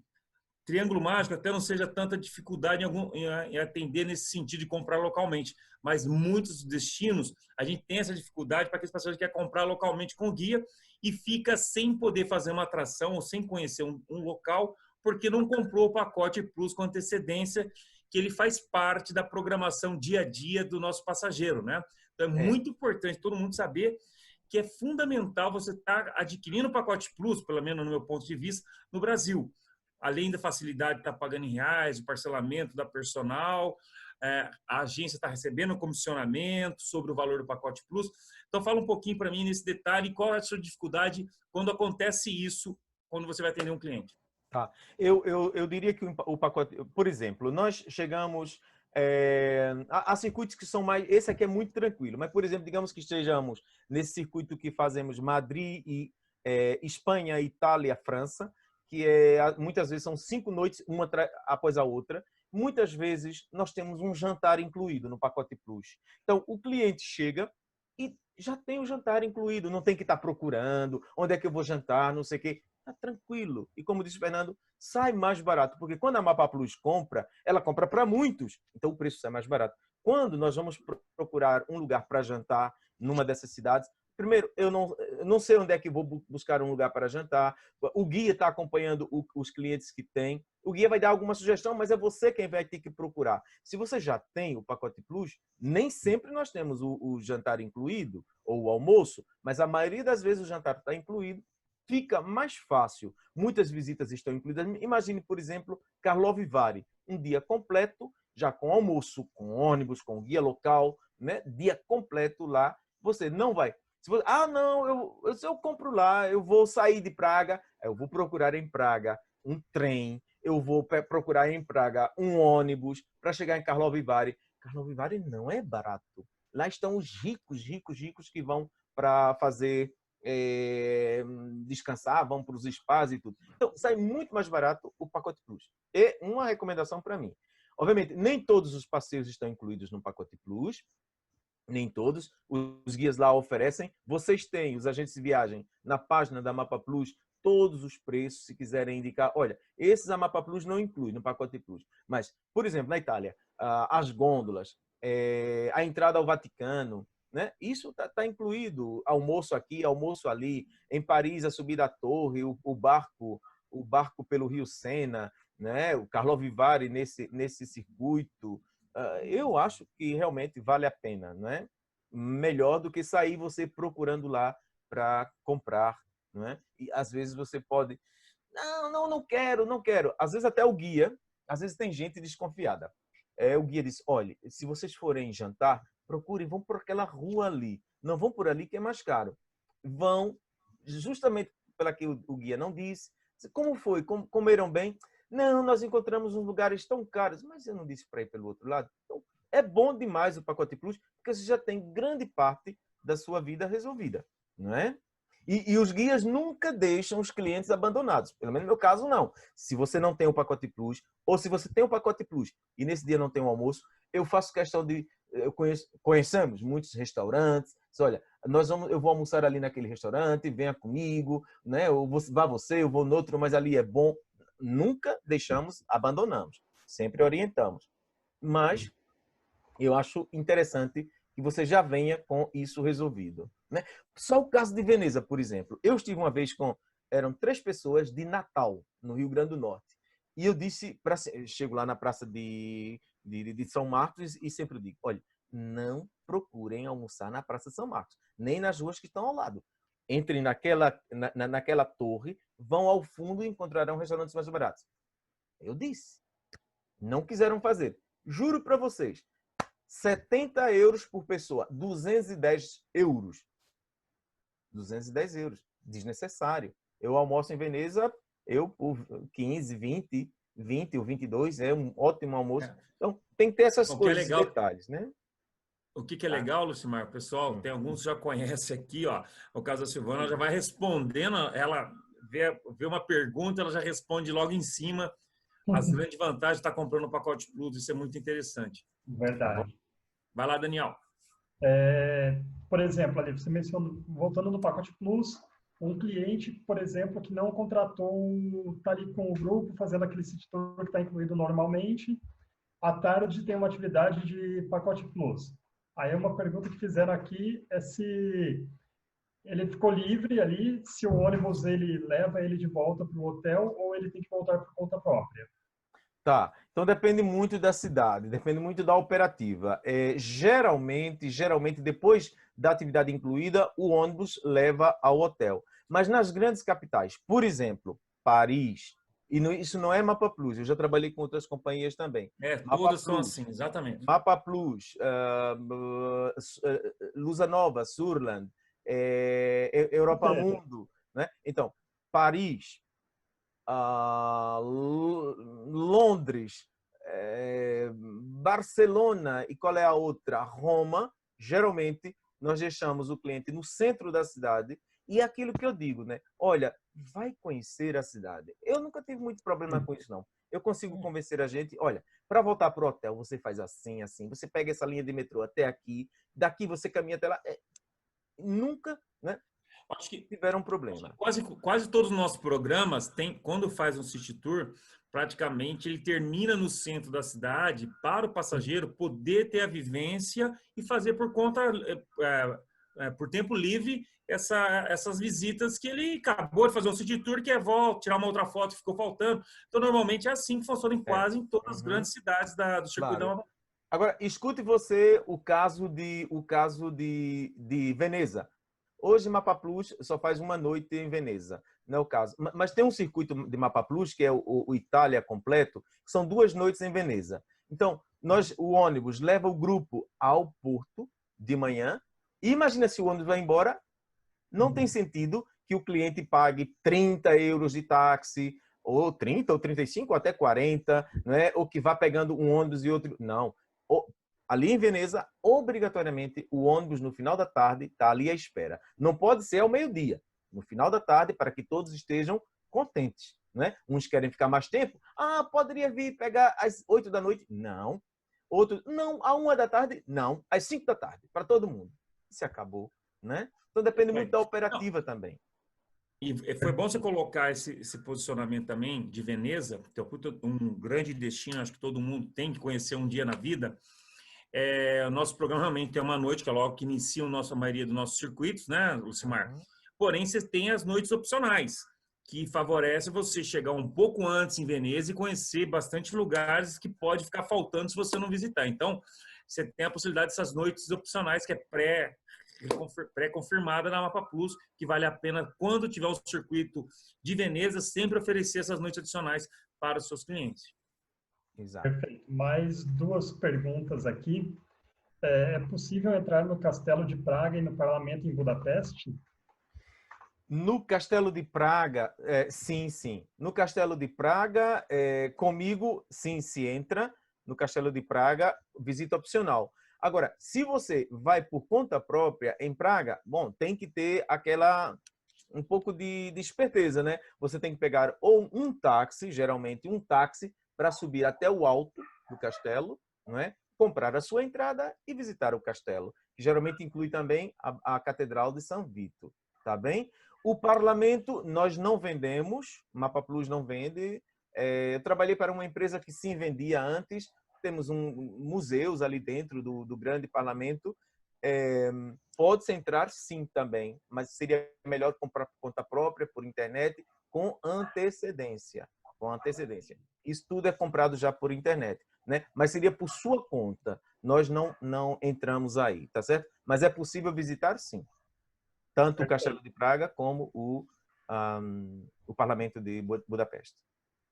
[SPEAKER 2] Triângulo Mágico até não seja tanta dificuldade em atender nesse sentido de comprar localmente, mas muitos destinos a gente tem essa dificuldade para aqueles passageiros que querem comprar localmente com guia e fica sem poder fazer uma atração ou sem conhecer um local porque não comprou o pacote Plus com antecedência, que ele faz parte da programação dia a dia do nosso passageiro, né? Então é muito importante todo mundo saber que é fundamental você estar adquirindo o pacote Plus, pelo menos no meu ponto de vista, no Brasil. Além da facilidade de estar pagando em reais, o parcelamento da personal, a agência está recebendo comissionamento sobre o valor do pacote Plus. Então, fala um pouquinho para mim nesse detalhe, qual é a sua dificuldade quando acontece isso, quando você vai atender um cliente.
[SPEAKER 3] Tá. Eu diria que o pacote, por exemplo, nós chegamos a circuitos que são mais... Esse aqui é muito tranquilo, mas, por exemplo, digamos que estejamos nesse circuito que fazemos Madrid e Espanha, Itália, França, que muitas vezes são 5 noites, uma após a outra. Muitas vezes nós temos um jantar incluído no pacote Plus. Então, o cliente chega e já tem o jantar incluído, não tem que estar procurando onde é que eu vou jantar, não sei o quê. Está tranquilo. E como disse o Fernando, sai mais barato, porque quando a Mapa Plus compra, ela compra para muitos, então o preço sai mais barato. Quando nós vamos procurar um lugar para jantar numa dessas cidades, primeiro, eu não sei onde é que vou buscar um lugar para jantar, o guia está acompanhando os clientes que tem, o guia vai dar alguma sugestão, mas é você quem vai ter que procurar. Se você já tem o pacote Plus, nem sempre nós temos o jantar incluído, ou o almoço, mas a maioria das vezes o jantar está incluído, fica mais fácil. Muitas visitas estão incluídas. Imagine, por exemplo, Karlovy Vary, um dia completo, já com almoço, com ônibus, com guia local, né? Dia completo lá. Você não vai... não, se eu compro lá, eu vou sair de Praga, eu vou procurar em Praga um trem, eu vou procurar em Praga um ônibus para chegar em Karlovy Vary. Karlovy Vary não é barato. Lá estão os ricos que vão para fazer... descansar, vão para os spas e tudo. Então, sai muito mais barato o pacote Plus. É uma recomendação para mim. Obviamente, nem todos os passeios estão incluídos no pacote Plus, nem todos. Os guias lá oferecem. Vocês têm, os agentes de viagem, na página da Mapa Plus, todos os preços, se quiserem indicar. Olha, esses a Mapa Plus não inclui no pacote Plus. Mas, por exemplo, na Itália, as gôndolas, a entrada ao Vaticano, né? Isso está incluído, almoço aqui, almoço ali. Em Paris, a subida à torre, o barco pelo Rio Sena, né? O Karlovy Vary nesse circuito. Eu acho que realmente vale a pena, né? Melhor do que sair você procurando lá para comprar, né? E às vezes você pode... Não quero. Às vezes até o guia, às vezes tem gente desconfiada. O guia diz, olha, se vocês forem jantar, procurem, vão por aquela rua ali. Não vão por ali que é mais caro. Vão justamente pela que o guia não disse. Como foi? Comeram bem? Não, nós encontramos uns lugares tão caros. Mas eu não disse para ir pelo outro lado. Então, é bom demais o pacote Plus, porque você já tem grande parte da sua vida resolvida, não é? E os guias nunca deixam os clientes abandonados. Pelo menos no meu caso, não. Se você não tem o pacote Plus, ou se você tem o pacote Plus e nesse dia não tem um almoço, eu faço questão de... Conhecemos muitos restaurantes. Olha, eu vou almoçar ali naquele restaurante, venha comigo, né? Vá você, eu vou no outro, mas ali é bom. Nunca abandonamos. Sempre orientamos. Mas eu acho interessante que você já venha com isso resolvido, né? Só o caso de Veneza, por exemplo. Eu estive uma vez eram 3 pessoas de Natal, no Rio Grande do Norte. E eu disse, chego lá na praça de São Marcos e sempre digo, olha, não procurem almoçar na Praça de São Marcos, nem nas ruas que estão ao lado. Entrem naquela torre, vão ao fundo e encontrarão restaurantes mais baratos. Eu disse. Não quiseram fazer. Juro para vocês, 70 euros por pessoa, 210 euros. 210 euros. Desnecessário. Eu almoço em Veneza, por 15, 20 ou 22, é um ótimo almoço. Então, tem que ter essas coisas, detalhes, né?
[SPEAKER 2] O que é legal, Lucimar, pessoal, tem alguns que já conhecem aqui, ó. No caso da Silvana, ela já vai respondendo, ela vê uma pergunta, ela já responde logo em cima. As grandes vantagens de estar comprando o pacote Plus, isso é muito interessante.
[SPEAKER 1] Verdade.
[SPEAKER 2] Vai lá, Daniel.
[SPEAKER 1] Por exemplo, ali você mencionou, voltando no pacote Plus, um cliente, por exemplo, que não contratou, está ali com o grupo, fazendo aquele city tour que está incluído normalmente, à tarde tem uma atividade de pacote Plus. Aí uma pergunta que fizeram aqui é se ele ficou livre ali, se o ônibus ele leva ele de volta para o hotel ou ele tem que voltar por conta própria.
[SPEAKER 3] Tá, então depende muito da cidade, depende muito da operativa. Geralmente, depois da atividade incluída, o ônibus leva ao hotel. Mas nas grandes capitais, por exemplo, Paris E isso não é Mapa Plus, eu já trabalhei com outras companhias também.
[SPEAKER 2] Todas são assim, exatamente.
[SPEAKER 3] Mapa Plus, Lusa Nova, Surland, Europa Mundo, né? Então, Paris, Londres, Barcelona e qual é a outra? Roma. Geralmente, nós deixamos o cliente no centro da cidade e é aquilo que eu digo, né? Olha, vai conhecer a cidade. Eu nunca tive muito problema com isso, não. Eu consigo convencer a gente, olha, para voltar para o hotel, você faz assim, assim. Você pega essa linha de metrô até aqui, daqui você caminha até lá. Nunca, né?
[SPEAKER 2] Acho que
[SPEAKER 3] tiveram um problema.
[SPEAKER 2] Quase todos os nossos programas, quando faz um City Tour, praticamente ele termina no centro da cidade para o passageiro poder ter a vivência e fazer por conta, por tempo livre, essas visitas que ele acabou de fazer um City Tour, que é volta, tirar uma outra foto que ficou faltando. Então, normalmente é assim que funciona em quase em todas as grandes cidades do circuito da Mapa.
[SPEAKER 3] Agora, escute você o caso de Veneza. Hoje, Mapa Plus só faz uma noite em Veneza, não é o caso. Mas tem um circuito de Mapa Plus, que é o Itália completo, que são 2 noites em Veneza. Então, o ônibus leva o grupo ao porto de manhã. E imagina se o ônibus vai embora, não tem sentido que o cliente pague 30 euros de táxi, ou 30, ou 35, ou até 40, não é? Ou que vá pegando um ônibus e outro. Não. Ali em Veneza, obrigatoriamente, o ônibus no final da tarde está ali à espera. Não pode ser ao meio-dia, no final da tarde, para que todos estejam contentes, né? Uns querem ficar mais tempo. Poderia vir pegar às 8 da noite? Não. Outros, não, à 1 da tarde? Não. Às 5 da tarde, para todo mundo. Se acabou, né? Então depende muito da operativa também.
[SPEAKER 2] E foi bom você colocar esse posicionamento também de Veneza, que é um grande destino, acho que todo mundo tem que conhecer um dia na vida. O nosso programa realmente tem uma noite, que é logo que inicia a maioria dos nossos circuitos, né, Lucimar? Porém, você tem as noites opcionais, que favorecem você chegar um pouco antes em Veneza e conhecer bastante lugares que pode ficar faltando se você não visitar. Então, você tem a possibilidade dessas noites opcionais, que é pré-confirmada na Mapa Plus, que vale a pena, quando tiver o circuito de Veneza, sempre oferecer essas noites adicionais para os seus clientes.
[SPEAKER 3] Exato.
[SPEAKER 1] Perfeito. Mais 2 perguntas aqui. É possível entrar no Castelo de Praga e no Parlamento em Budapeste?
[SPEAKER 3] No Castelo de Praga, sim, sim. No Castelo de Praga, comigo, sim, se entra. No Castelo de Praga, visita opcional. Agora, se você vai por conta própria em Praga, bom, tem que ter um pouco de esperteza, né? Você tem que pegar ou um táxi, geralmente um táxi, para subir até o alto do castelo, não é? Comprar a sua entrada e visitar o castelo, que geralmente inclui também a Catedral de São Vito, tá bem? O parlamento nós não vendemos, Mapa Plus não vende. Eu trabalhei para uma empresa que sim vendia antes. Temos museus ali dentro do grande parlamento. Pode-se entrar sim também, mas seria melhor comprar por conta própria, por internet, com antecedência. Isso tudo é comprado já por internet, né? Mas seria por sua conta. Nós não entramos aí, tá certo? Mas é possível visitar sim. Tanto o Castelo de Praga como o Parlamento de Budapeste.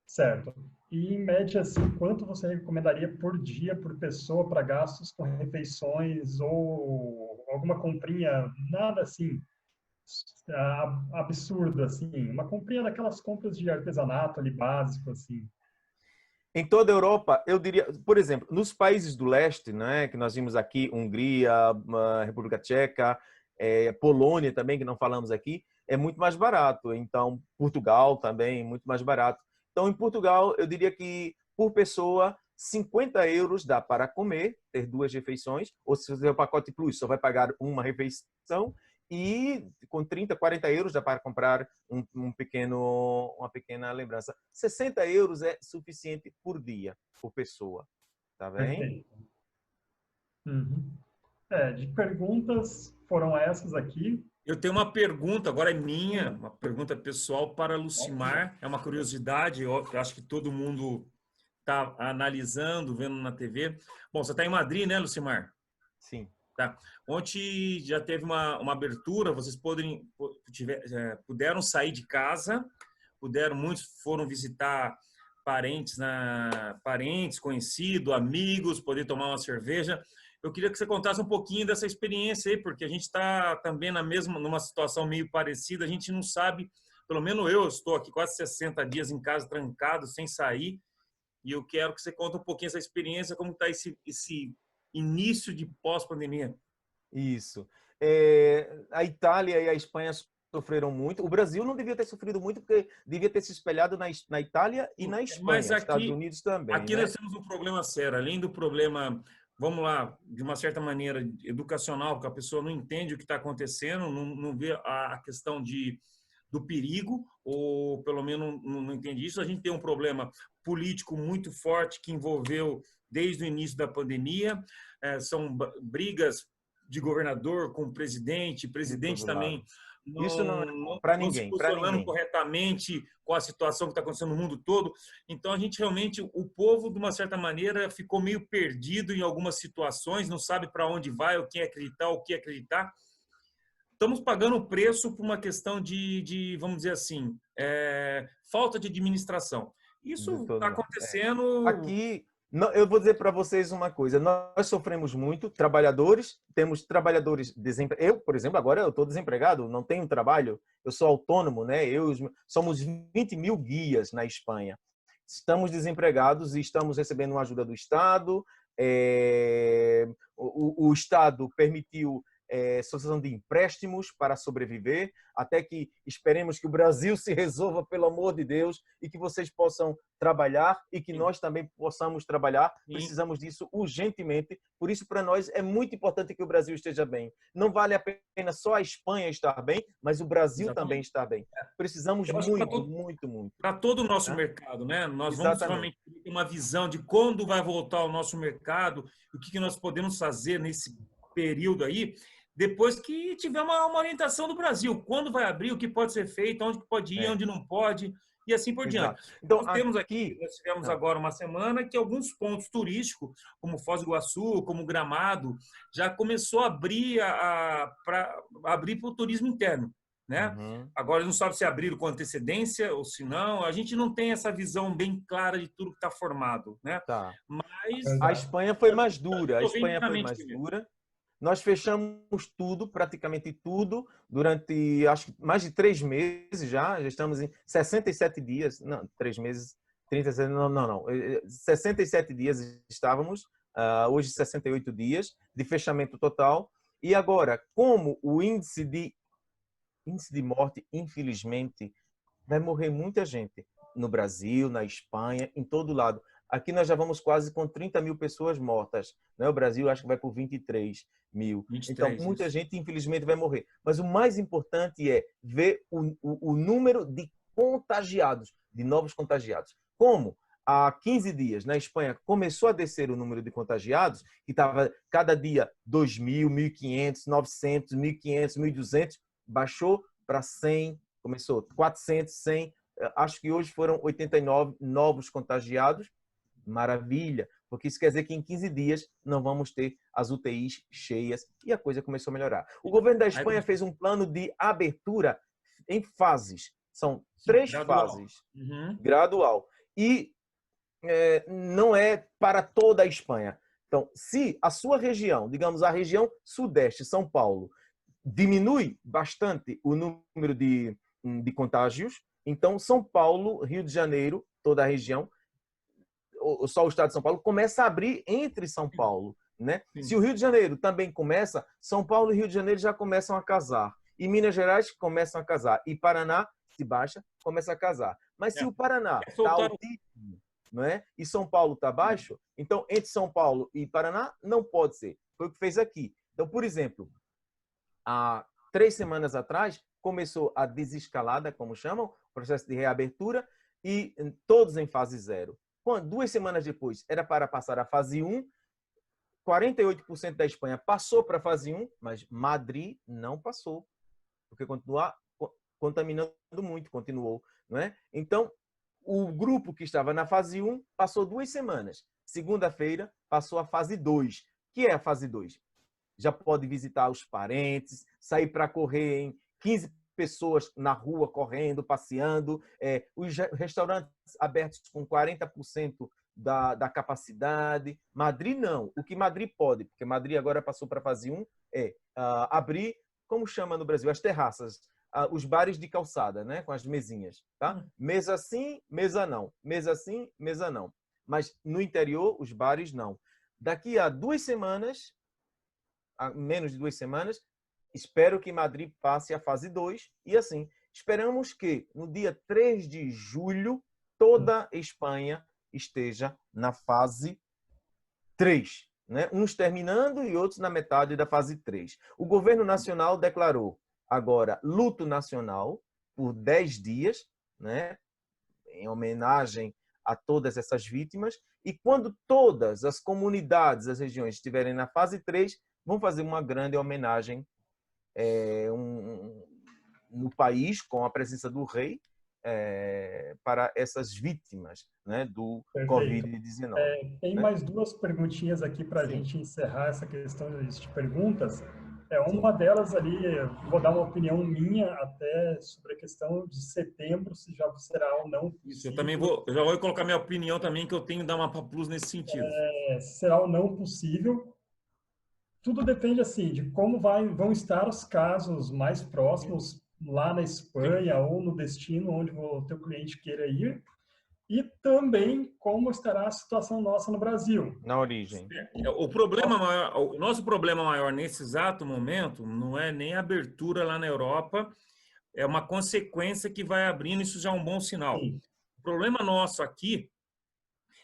[SPEAKER 1] Certo. E, em média, assim, quanto você recomendaria por dia, por pessoa, para gastos com refeições ou alguma comprinha, nada assim, absurdo, assim, uma comprinha daquelas compras de artesanato ali, básico, assim?
[SPEAKER 3] Em toda a Europa, eu diria, por exemplo, nos países do leste, né, que nós vimos aqui, Hungria, República Tcheca, Polônia também, que não falamos aqui, é muito mais barato. Então, Portugal também, muito mais barato. Então, em Portugal, eu diria que, por pessoa, 50 euros dá para comer, ter 2 refeições, ou se você fizer o pacote plus, só vai pagar uma refeição, e com 30, 40 euros dá para comprar uma pequena lembrança. 60 euros é suficiente por dia, por pessoa. Tá bem?
[SPEAKER 1] Perfeito. De perguntas, foram essas aqui.
[SPEAKER 2] Eu tenho uma pergunta, agora é minha, uma pergunta pessoal para Lucimar. É uma curiosidade, eu acho que todo mundo está analisando, vendo na TV. Bom, você está em Madrid, né, Lucimar?
[SPEAKER 3] Sim.
[SPEAKER 2] Tá. Ontem já teve uma abertura, vocês puderam sair de casa muitos foram visitar parentes, conhecidos, amigos, poder tomar uma cerveja. Eu queria que você contasse um pouquinho dessa experiência aí, porque a gente está também numa situação meio parecida, a gente não sabe, pelo menos eu estou aqui quase 60 dias em casa, trancado, sem sair, e eu quero que você conte um pouquinho essa experiência, como está esse início de pós-pandemia.
[SPEAKER 3] Isso. A Itália e a Espanha sofreram muito. O Brasil não devia ter sofrido muito, porque devia ter se espelhado na Itália e na Espanha.
[SPEAKER 2] Mas aqui,
[SPEAKER 3] Estados Unidos também.
[SPEAKER 2] Aqui nós temos um problema sério. Além do problema, vamos lá, de uma certa maneira educacional, porque a pessoa não entende o que está acontecendo, não vê a questão do perigo, ou pelo menos não entende isso. A gente tem um problema político muito forte que envolveu desde o início da pandemia. São brigas de governador com o presidente também
[SPEAKER 3] isso não é para ninguém,
[SPEAKER 2] se funcionando corretamente com a situação que está acontecendo no mundo todo. Então, a gente realmente, o povo, de uma certa maneira, ficou meio perdido em algumas situações, não sabe para onde vai, o que acreditar. Estamos pagando o preço por uma questão de vamos dizer assim, falta de administração. Isso está acontecendo...
[SPEAKER 3] Aqui, eu vou dizer para vocês uma coisa. Nós sofremos muito, temos trabalhadores desempregados. Eu, por exemplo, agora eu estou desempregado, não tenho trabalho, eu sou autônomo, né? Somos 20 mil guias na Espanha. Estamos desempregados e estamos recebendo uma ajuda do Estado. O Estado permitiu solução de empréstimos para sobreviver, até que esperemos que o Brasil se resolva, pelo amor de Deus, e que vocês possam trabalhar e que nós também possamos trabalhar. Precisamos disso urgentemente. Por isso, para nós, é muito importante que o Brasil esteja bem. Não vale a pena só a Espanha estar bem, mas o Brasil também estar bem. Precisamos muito.
[SPEAKER 2] Para todo o nosso mercado, né? Nós vamos realmente ter uma visão de quando vai voltar o nosso mercado, o que nós podemos fazer nesse período aí, depois que tiver uma orientação do Brasil, quando vai abrir, o que pode ser feito, onde pode ir, onde não pode, e assim por diante. Então, nós tivemos agora uma semana que alguns pontos turísticos, como Foz do Iguaçu, como Gramado, já começou a abrir para o turismo interno, né? Agora, não sabe se abriram com antecedência ou se não. A gente não tem essa visão bem clara de tudo que está formado, né? Mas
[SPEAKER 3] a Espanha foi mais dura. Nós fechamos tudo, praticamente tudo, durante, acho que mais de 3 meses já estamos em 67 dias, não, 3 meses, 37, não, 67 dias estávamos, hoje 68 dias de fechamento total. E agora, como o índice de morte, infelizmente, vai morrer muita gente no Brasil, na Espanha, em todo lado. Aqui nós já vamos quase com 30 mil pessoas mortas, né? O Brasil acho que vai por 23 mil. Então, muita gente, infelizmente, vai morrer. Mas o mais importante é ver o número de contagiados, de novos contagiados. Como há 15 dias, na Espanha, começou a descer o número de contagiados, que estava cada dia 2.000, 1.500, 900, 1.500, 1.200, baixou para 100, começou 400, 100. Acho que hoje foram 89 novos contagiados. Maravilha, porque isso quer dizer que em 15 dias não vamos ter as UTIs cheias e a coisa começou a melhorar. O governo da Espanha fez um plano de abertura em fases. São 3 fases. Gradual. E não é para toda a Espanha. Então, se a sua região, digamos a região sudeste, São Paulo, diminui bastante o número de contágios, então São Paulo, Rio de Janeiro, toda a região, só o estado de São Paulo, começa a abrir entre São Paulo, né? Se o Rio de Janeiro também começa, São Paulo e Rio de Janeiro já começam a casar. E Minas Gerais começam a casar. E Paraná, se baixa, começa a casar. Mas se o Paraná está altíssimo, não é? E São Paulo está baixo, então entre São Paulo e Paraná não pode ser. Foi o que fez aqui. Então, por exemplo, há 3 semanas atrás, começou a desescalada, como chamam, o processo de reabertura, e todos em fase 0. 2 semanas depois, era para passar a fase 1, 48% da Espanha passou para a fase 1, mas Madrid não passou, porque continuou contaminando muito, continuou, não é? Então, o grupo que estava na fase 1 passou 2 semanas. Segunda-feira, passou a fase 2. Que é a fase 2? Já pode visitar os parentes, sair para correr em 15 pessoas na rua correndo, passeando, os restaurantes abertos com 40% da capacidade. Madrid não. O que Madrid pode, porque Madrid agora passou para a fase 1, abrir, como chama no Brasil, as terraças, os bares de calçada, né? Com as mesinhas. Tá? Mesa sim, mesa não. Mesa sim, mesa não. Mas no interior, os bares não. Daqui a 2 semanas, a menos de 2 semanas, espero que Madrid passe a fase 2 e assim, esperamos que no dia 3 de julho toda a Espanha esteja na fase 3, né? Uns terminando e outros na metade da fase 3. O governo nacional declarou agora luto nacional por 10 dias, né? Em homenagem a todas essas vítimas, e quando todas as comunidades, as regiões estiverem na fase 3, vão fazer uma grande homenagem no país, com a presença do rei, para essas vítimas, né, do Covid-19.
[SPEAKER 1] Tem mais 2 perguntinhas aqui para a gente encerrar essa questão de perguntas. Uma delas ali, vou dar uma opinião minha até sobre a questão de setembro, se já será ou não possível.
[SPEAKER 2] Isso, eu já vou colocar minha opinião também, que eu tenho da Mapa Plus nesse sentido.
[SPEAKER 1] Será ou não possível. Tudo depende, assim, de como vão estar os casos mais próximos lá na Espanha ou no destino onde o teu cliente queira ir, e também como estará a situação nossa no Brasil.
[SPEAKER 3] Na origem.
[SPEAKER 2] O nosso problema maior nesse exato momento não é nem a abertura lá na Europa, é uma consequência que vai abrindo, isso já é um bom sinal.
[SPEAKER 1] Sim.
[SPEAKER 2] O problema nosso aqui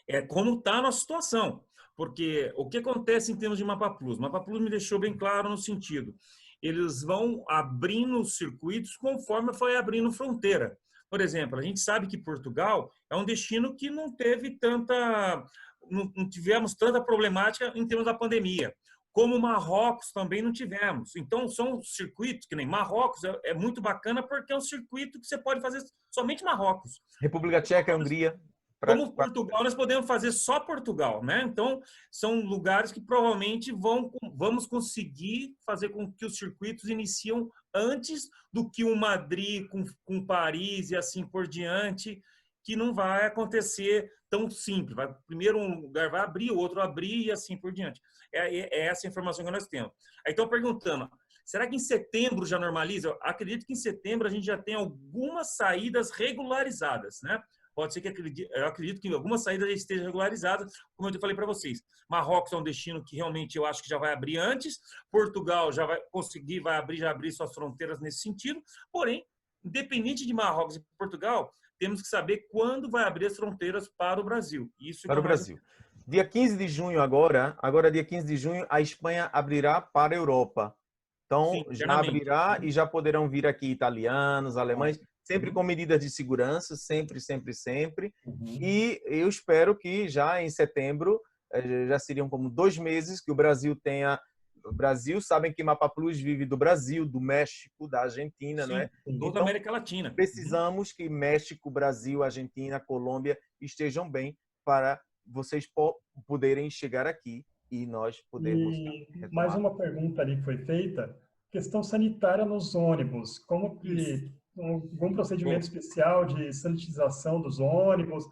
[SPEAKER 2] é como está a nossa situação. Porque o que acontece em termos de Mapa Plus? Mapa Plus me deixou bem claro no sentido, eles vão abrindo os circuitos conforme foi abrindo fronteira. Por exemplo, a gente sabe que Portugal é um destino que não tivemos tanta problemática em termos da pandemia. Como Marrocos também não tivemos. Então, são circuitos, que nem Marrocos, é muito bacana porque é um circuito que você pode fazer somente Marrocos.
[SPEAKER 3] República Tcheca, Hungria.
[SPEAKER 2] Como Portugal, nós podemos fazer só Portugal, né? Então, são lugares que provavelmente vamos conseguir fazer com que os circuitos iniciam antes do que o Madrid com Paris e assim por diante, que não vai acontecer tão simples. Primeiro um lugar vai abrir, o outro abrir e assim por diante. É essa a informação que nós temos. Aí estão perguntando, será que em setembro já normaliza? Eu acredito que em setembro a gente já tem algumas saídas regularizadas, né? Pode ser eu acredito que algumas saídas já estejam regularizadas, como eu falei para vocês. Marrocos é um destino que realmente eu acho que já vai abrir antes, Portugal já vai conseguir, vai abrir suas fronteiras nesse sentido, porém, independente de Marrocos e Portugal, temos que saber quando vai abrir as fronteiras para o Brasil. Isso
[SPEAKER 3] para o Brasil. Dia 15 de junho agora dia 15 de junho, a Espanha abrirá para a Europa. Então, sim, já abrirá e já poderão vir aqui italianos, alemães, sempre com medidas de segurança, sempre. E eu espero que já em setembro, já seriam como 2 meses que o Brasil tenha... O Brasil, sabem que Mapa Plus vive do Brasil, do México, da Argentina,
[SPEAKER 2] sim,
[SPEAKER 3] não é?
[SPEAKER 2] Toda a América Latina.
[SPEAKER 3] Precisamos que México, Brasil, Argentina, Colômbia estejam bem para vocês poderem chegar aqui e nós podermos...
[SPEAKER 1] Mais uma pergunta ali que foi feita, questão sanitária nos ônibus, como que algum procedimento especial de sanitização dos ônibus,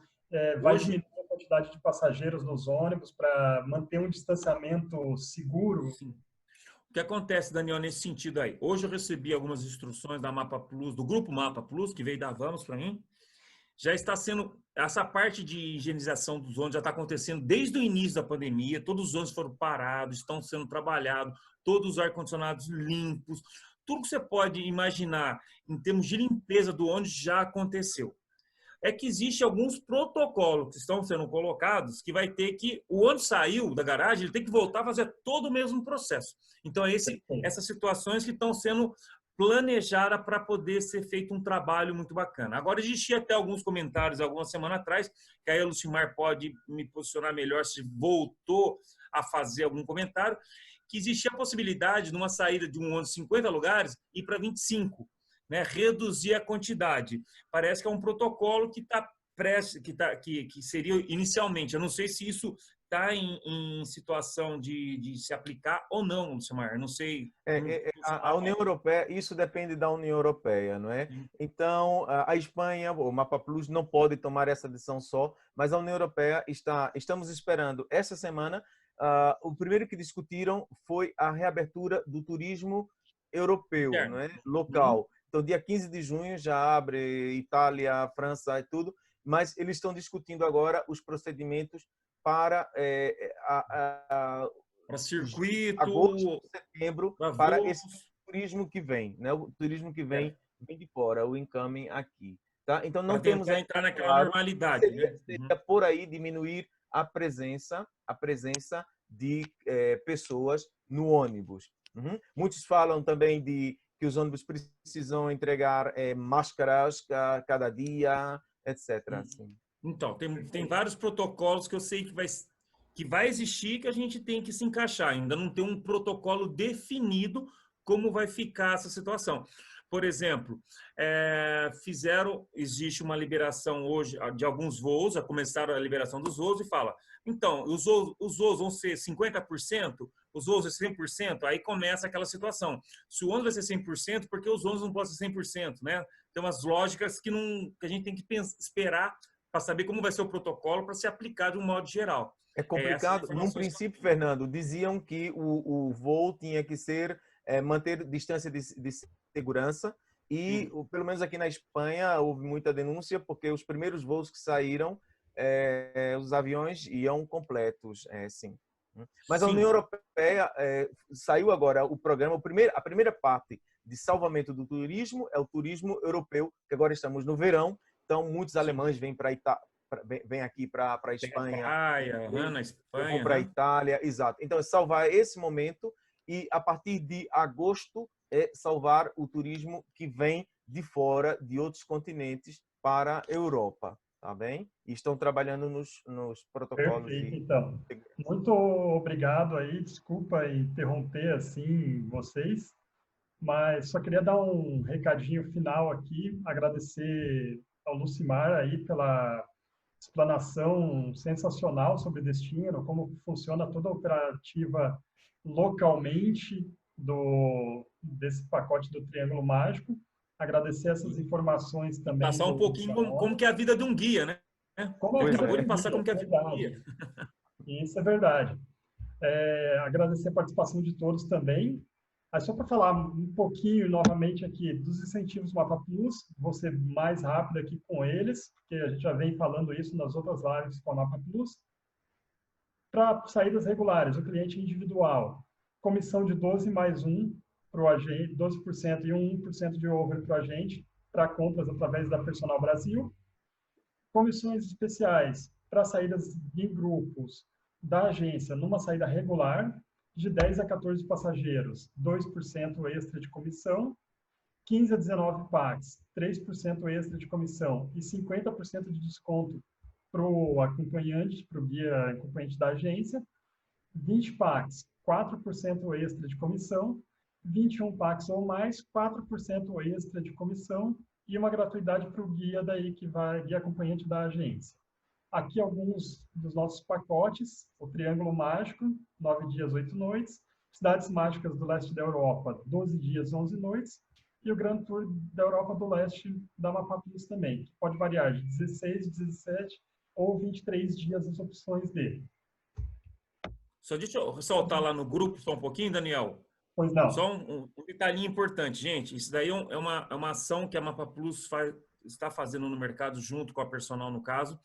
[SPEAKER 1] vai diminuir a quantidade de passageiros nos ônibus para manter um distanciamento seguro?
[SPEAKER 2] Sim. O que acontece, Daniel, nesse sentido aí? Hoje eu recebi algumas instruções da Mapa Plus, do grupo Mapa Plus, que veio da Vamos para mim. Já está sendo, essa parte de higienização dos ônibus já está acontecendo desde o início da pandemia, todos os ônibus foram parados, estão sendo trabalhados, todos os ar-condicionados limpos, tudo que você pode imaginar em termos de limpeza do ônibus já aconteceu. É que existem alguns protocolos que estão sendo colocados que vai ter que, o ônibus saiu da garagem, ele tem que voltar a fazer todo o mesmo processo. Então, essas situações que estão sendo planejada para poder ser feito um trabalho muito bacana. Agora, existia até alguns comentários, algumas semanas atrás, que aí a Lucimar pode me posicionar melhor se voltou a fazer algum comentário, que existia a possibilidade de uma saída de um ônibus de 50 lugares ir para 25, né? Reduzir a quantidade. Parece que é um protocolo que seria inicialmente, eu não sei se isso está em situação de se aplicar ou não, Lucimar? Não sei.
[SPEAKER 3] A União Europeia, isso depende da União Europeia, não é? Então, a Espanha, o Mapa Plus não pode tomar essa decisão só, mas a União Europeia estamos esperando essa semana. O primeiro que discutiram foi a reabertura do turismo europeu, não é? Local. Então, dia 15 de junho já abre Itália, França e tudo, mas eles estão discutindo agora os procedimentos para
[SPEAKER 2] para circuito,
[SPEAKER 3] agosto, setembro, para esse turismo que vem, né? O turismo que vem de fora, o incoming aqui, tá? Então não temos
[SPEAKER 2] entrar naquela normalidade,
[SPEAKER 3] seria por aí diminuir a presença de pessoas no ônibus. Muitos falam também que os ônibus precisam entregar máscaras cada dia, etc. Assim.
[SPEAKER 2] Então, tem vários protocolos que eu sei que vai existir, que a gente tem que se encaixar. Ainda não tem um protocolo definido como vai ficar essa situação. Por exemplo, existe uma liberação hoje de alguns voos, já começaram a liberação dos voos e fala, então, os voos vão ser 50%, os voos é 100%, aí começa aquela situação. Se o ônibus vai ser 100%, por que os ônibus não podem ser 100%, né? Tem umas lógicas que a gente tem que esperar para saber como vai ser o protocolo para se aplicar de um modo geral.
[SPEAKER 3] É complicado. Num princípio, Fernando, diziam que o voo tinha que ser manter distância de segurança e, pelo menos aqui na Espanha, houve muita denúncia porque os primeiros voos que saíram, os aviões iam completos, sim. Mas a União Europeia saiu agora o programa, a primeira parte de salvamento do turismo é o turismo europeu, que agora estamos no verão, então muitos alemães vêm aqui para a Espanha,
[SPEAKER 2] na Espanha,
[SPEAKER 3] vão para a Itália, exato. Então é salvar esse momento e a partir de agosto é salvar o turismo que vem de fora, de outros continentes para a Europa, tá bem? E estão trabalhando nos protocolos.
[SPEAKER 1] Perfeito, então. Muito obrigado aí, desculpa interromper assim vocês, mas só queria dar um recadinho final aqui, agradecer ao Lucimar aí pela explanação sensacional sobre destino, como funciona toda a operativa localmente desse pacote do Triângulo Mágico. Agradecer essas informações também.
[SPEAKER 2] Passar um pouquinho como que é a vida de um guia, né?
[SPEAKER 1] Como a vida
[SPEAKER 2] Acabou de passar como que é a vida de um guia.
[SPEAKER 1] Isso é verdade. Agradecer a participação de todos também. Aí só para falar um pouquinho novamente aqui dos incentivos Mapa Plus, vou ser mais rápido aqui com eles, porque a gente já vem falando isso nas outras lives com a Mapa Plus. Para saídas regulares, o cliente individual, comissão de 12 mais 1 para o agente, 12% e 1% de over para o agente, para compras através da Personal Brasil. Comissões especiais para saídas em grupos da agência numa saída regular, de 10 a 14 passageiros, 2% extra de comissão, 15 a 19 PACs, 3% extra de comissão e 50% de desconto para o acompanhante, para o guia acompanhante da agência, 20 PACs, 4% extra de comissão, 21 PACs ou mais, 4% extra de comissão e uma gratuidade para o guia guia acompanhante da agência. Aqui alguns dos nossos pacotes: o Triângulo Mágico, 9 dias, 8 noites, Cidades Mágicas do Leste da Europa, 12 dias, 11 noites, e o Grand Tour da Europa do Leste da Mapa Plus também, que pode variar de 16, 17 ou 23 dias as opções dele.
[SPEAKER 2] Só deixa eu ressaltar lá no grupo só um pouquinho, Daniel.
[SPEAKER 1] Pois não.
[SPEAKER 2] Só um detalhinho importante, gente. Isso daí é uma ação que a Mapa Plus está fazendo no mercado, junto com a Personal, no caso,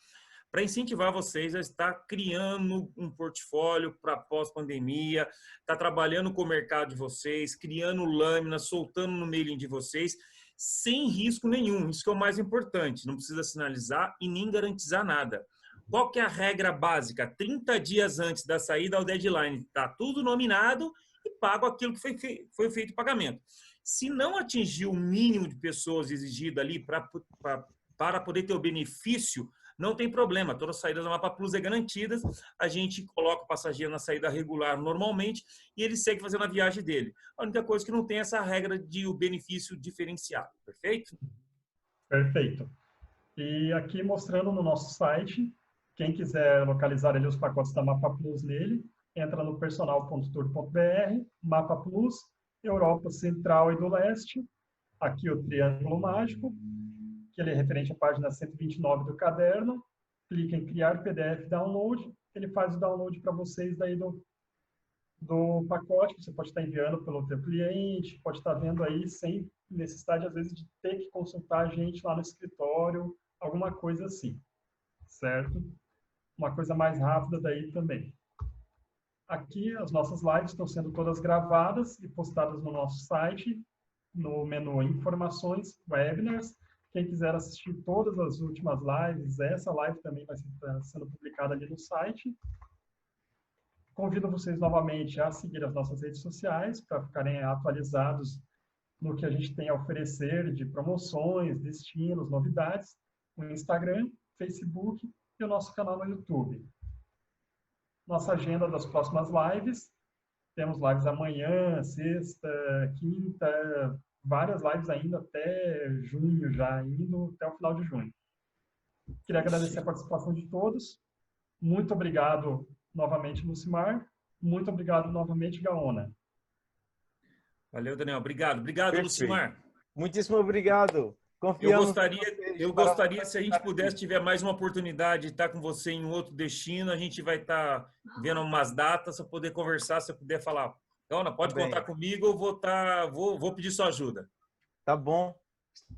[SPEAKER 2] para incentivar vocês a estar criando um portfólio para pós-pandemia, estar trabalhando com o mercado de vocês, criando lâminas, soltando no mailing de vocês, sem risco nenhum. Isso que é o mais importante. Não precisa sinalizar e nem garantizar nada. Qual que é a regra básica? 30 dias antes da saída ao deadline, está tudo nominado e pago aquilo que foi feito o pagamento. Se não atingir o mínimo de pessoas exigido ali para poder ter o benefício, não tem problema. Todas as saídas da Mapa Plus é garantidas. A gente coloca o passageiro na saída regular normalmente e ele segue fazendo a viagem dele. A única coisa é que não tem essa regra de o benefício diferenciado. Perfeito?
[SPEAKER 1] Perfeito. E aqui mostrando no nosso site, Quem quiser localizar ali os pacotes da Mapa Plus nele, entra no personal.tour.br, Mapa Plus, Europa Central e do Leste, aqui o Triângulo Mágico, que ele é referente à página 129 do caderno, clica em criar PDF download, ele faz o download para vocês daí do pacote, você pode estar enviando pelo teu cliente, pode estar vendo aí sem necessidade, às vezes, de ter que consultar a gente lá no escritório, alguma coisa assim, certo? Uma coisa mais rápida daí também. Aqui, as nossas lives estão sendo todas gravadas e postadas no nosso site, no menu Informações, Webinars. Quem quiser assistir todas as últimas lives, essa live também vai estar sendo publicada ali no site. Convido vocês novamente a seguir as nossas redes sociais para ficarem atualizados no que a gente tem a oferecer de promoções, destinos, novidades, no Instagram, Facebook e o nosso canal no YouTube. Nossa agenda das próximas lives, temos lives amanhã, sexta, quinta, várias lives ainda até junho já, indo até o final de junho. Queria agradecer a participação de todos. Muito obrigado novamente, Lucimar. Muito obrigado novamente, Gaona.
[SPEAKER 2] Valeu, Daniel. Obrigado. Obrigado, Lucimar.
[SPEAKER 3] Muitíssimo obrigado. Confiamos
[SPEAKER 2] Eu gostaria, se a gente pudesse, tiver mais uma oportunidade de estar com você em outro destino, a gente vai estar vendo umas datas para poder conversar, se eu puder falar. Gaona, pode contar comigo, eu vou pedir sua ajuda.
[SPEAKER 3] Tá bom.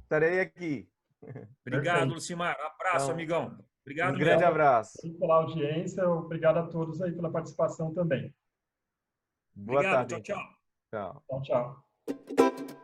[SPEAKER 3] Estarei aqui.
[SPEAKER 2] Obrigado, Lucimar. Abraço, então, amigão. Obrigado.
[SPEAKER 3] Um grande abraço.
[SPEAKER 1] Pela audiência, obrigado a todos aí pela participação também.
[SPEAKER 3] Boa tarde.
[SPEAKER 2] Tchau, tchau.
[SPEAKER 3] Tchau.
[SPEAKER 1] Tchau, tchau.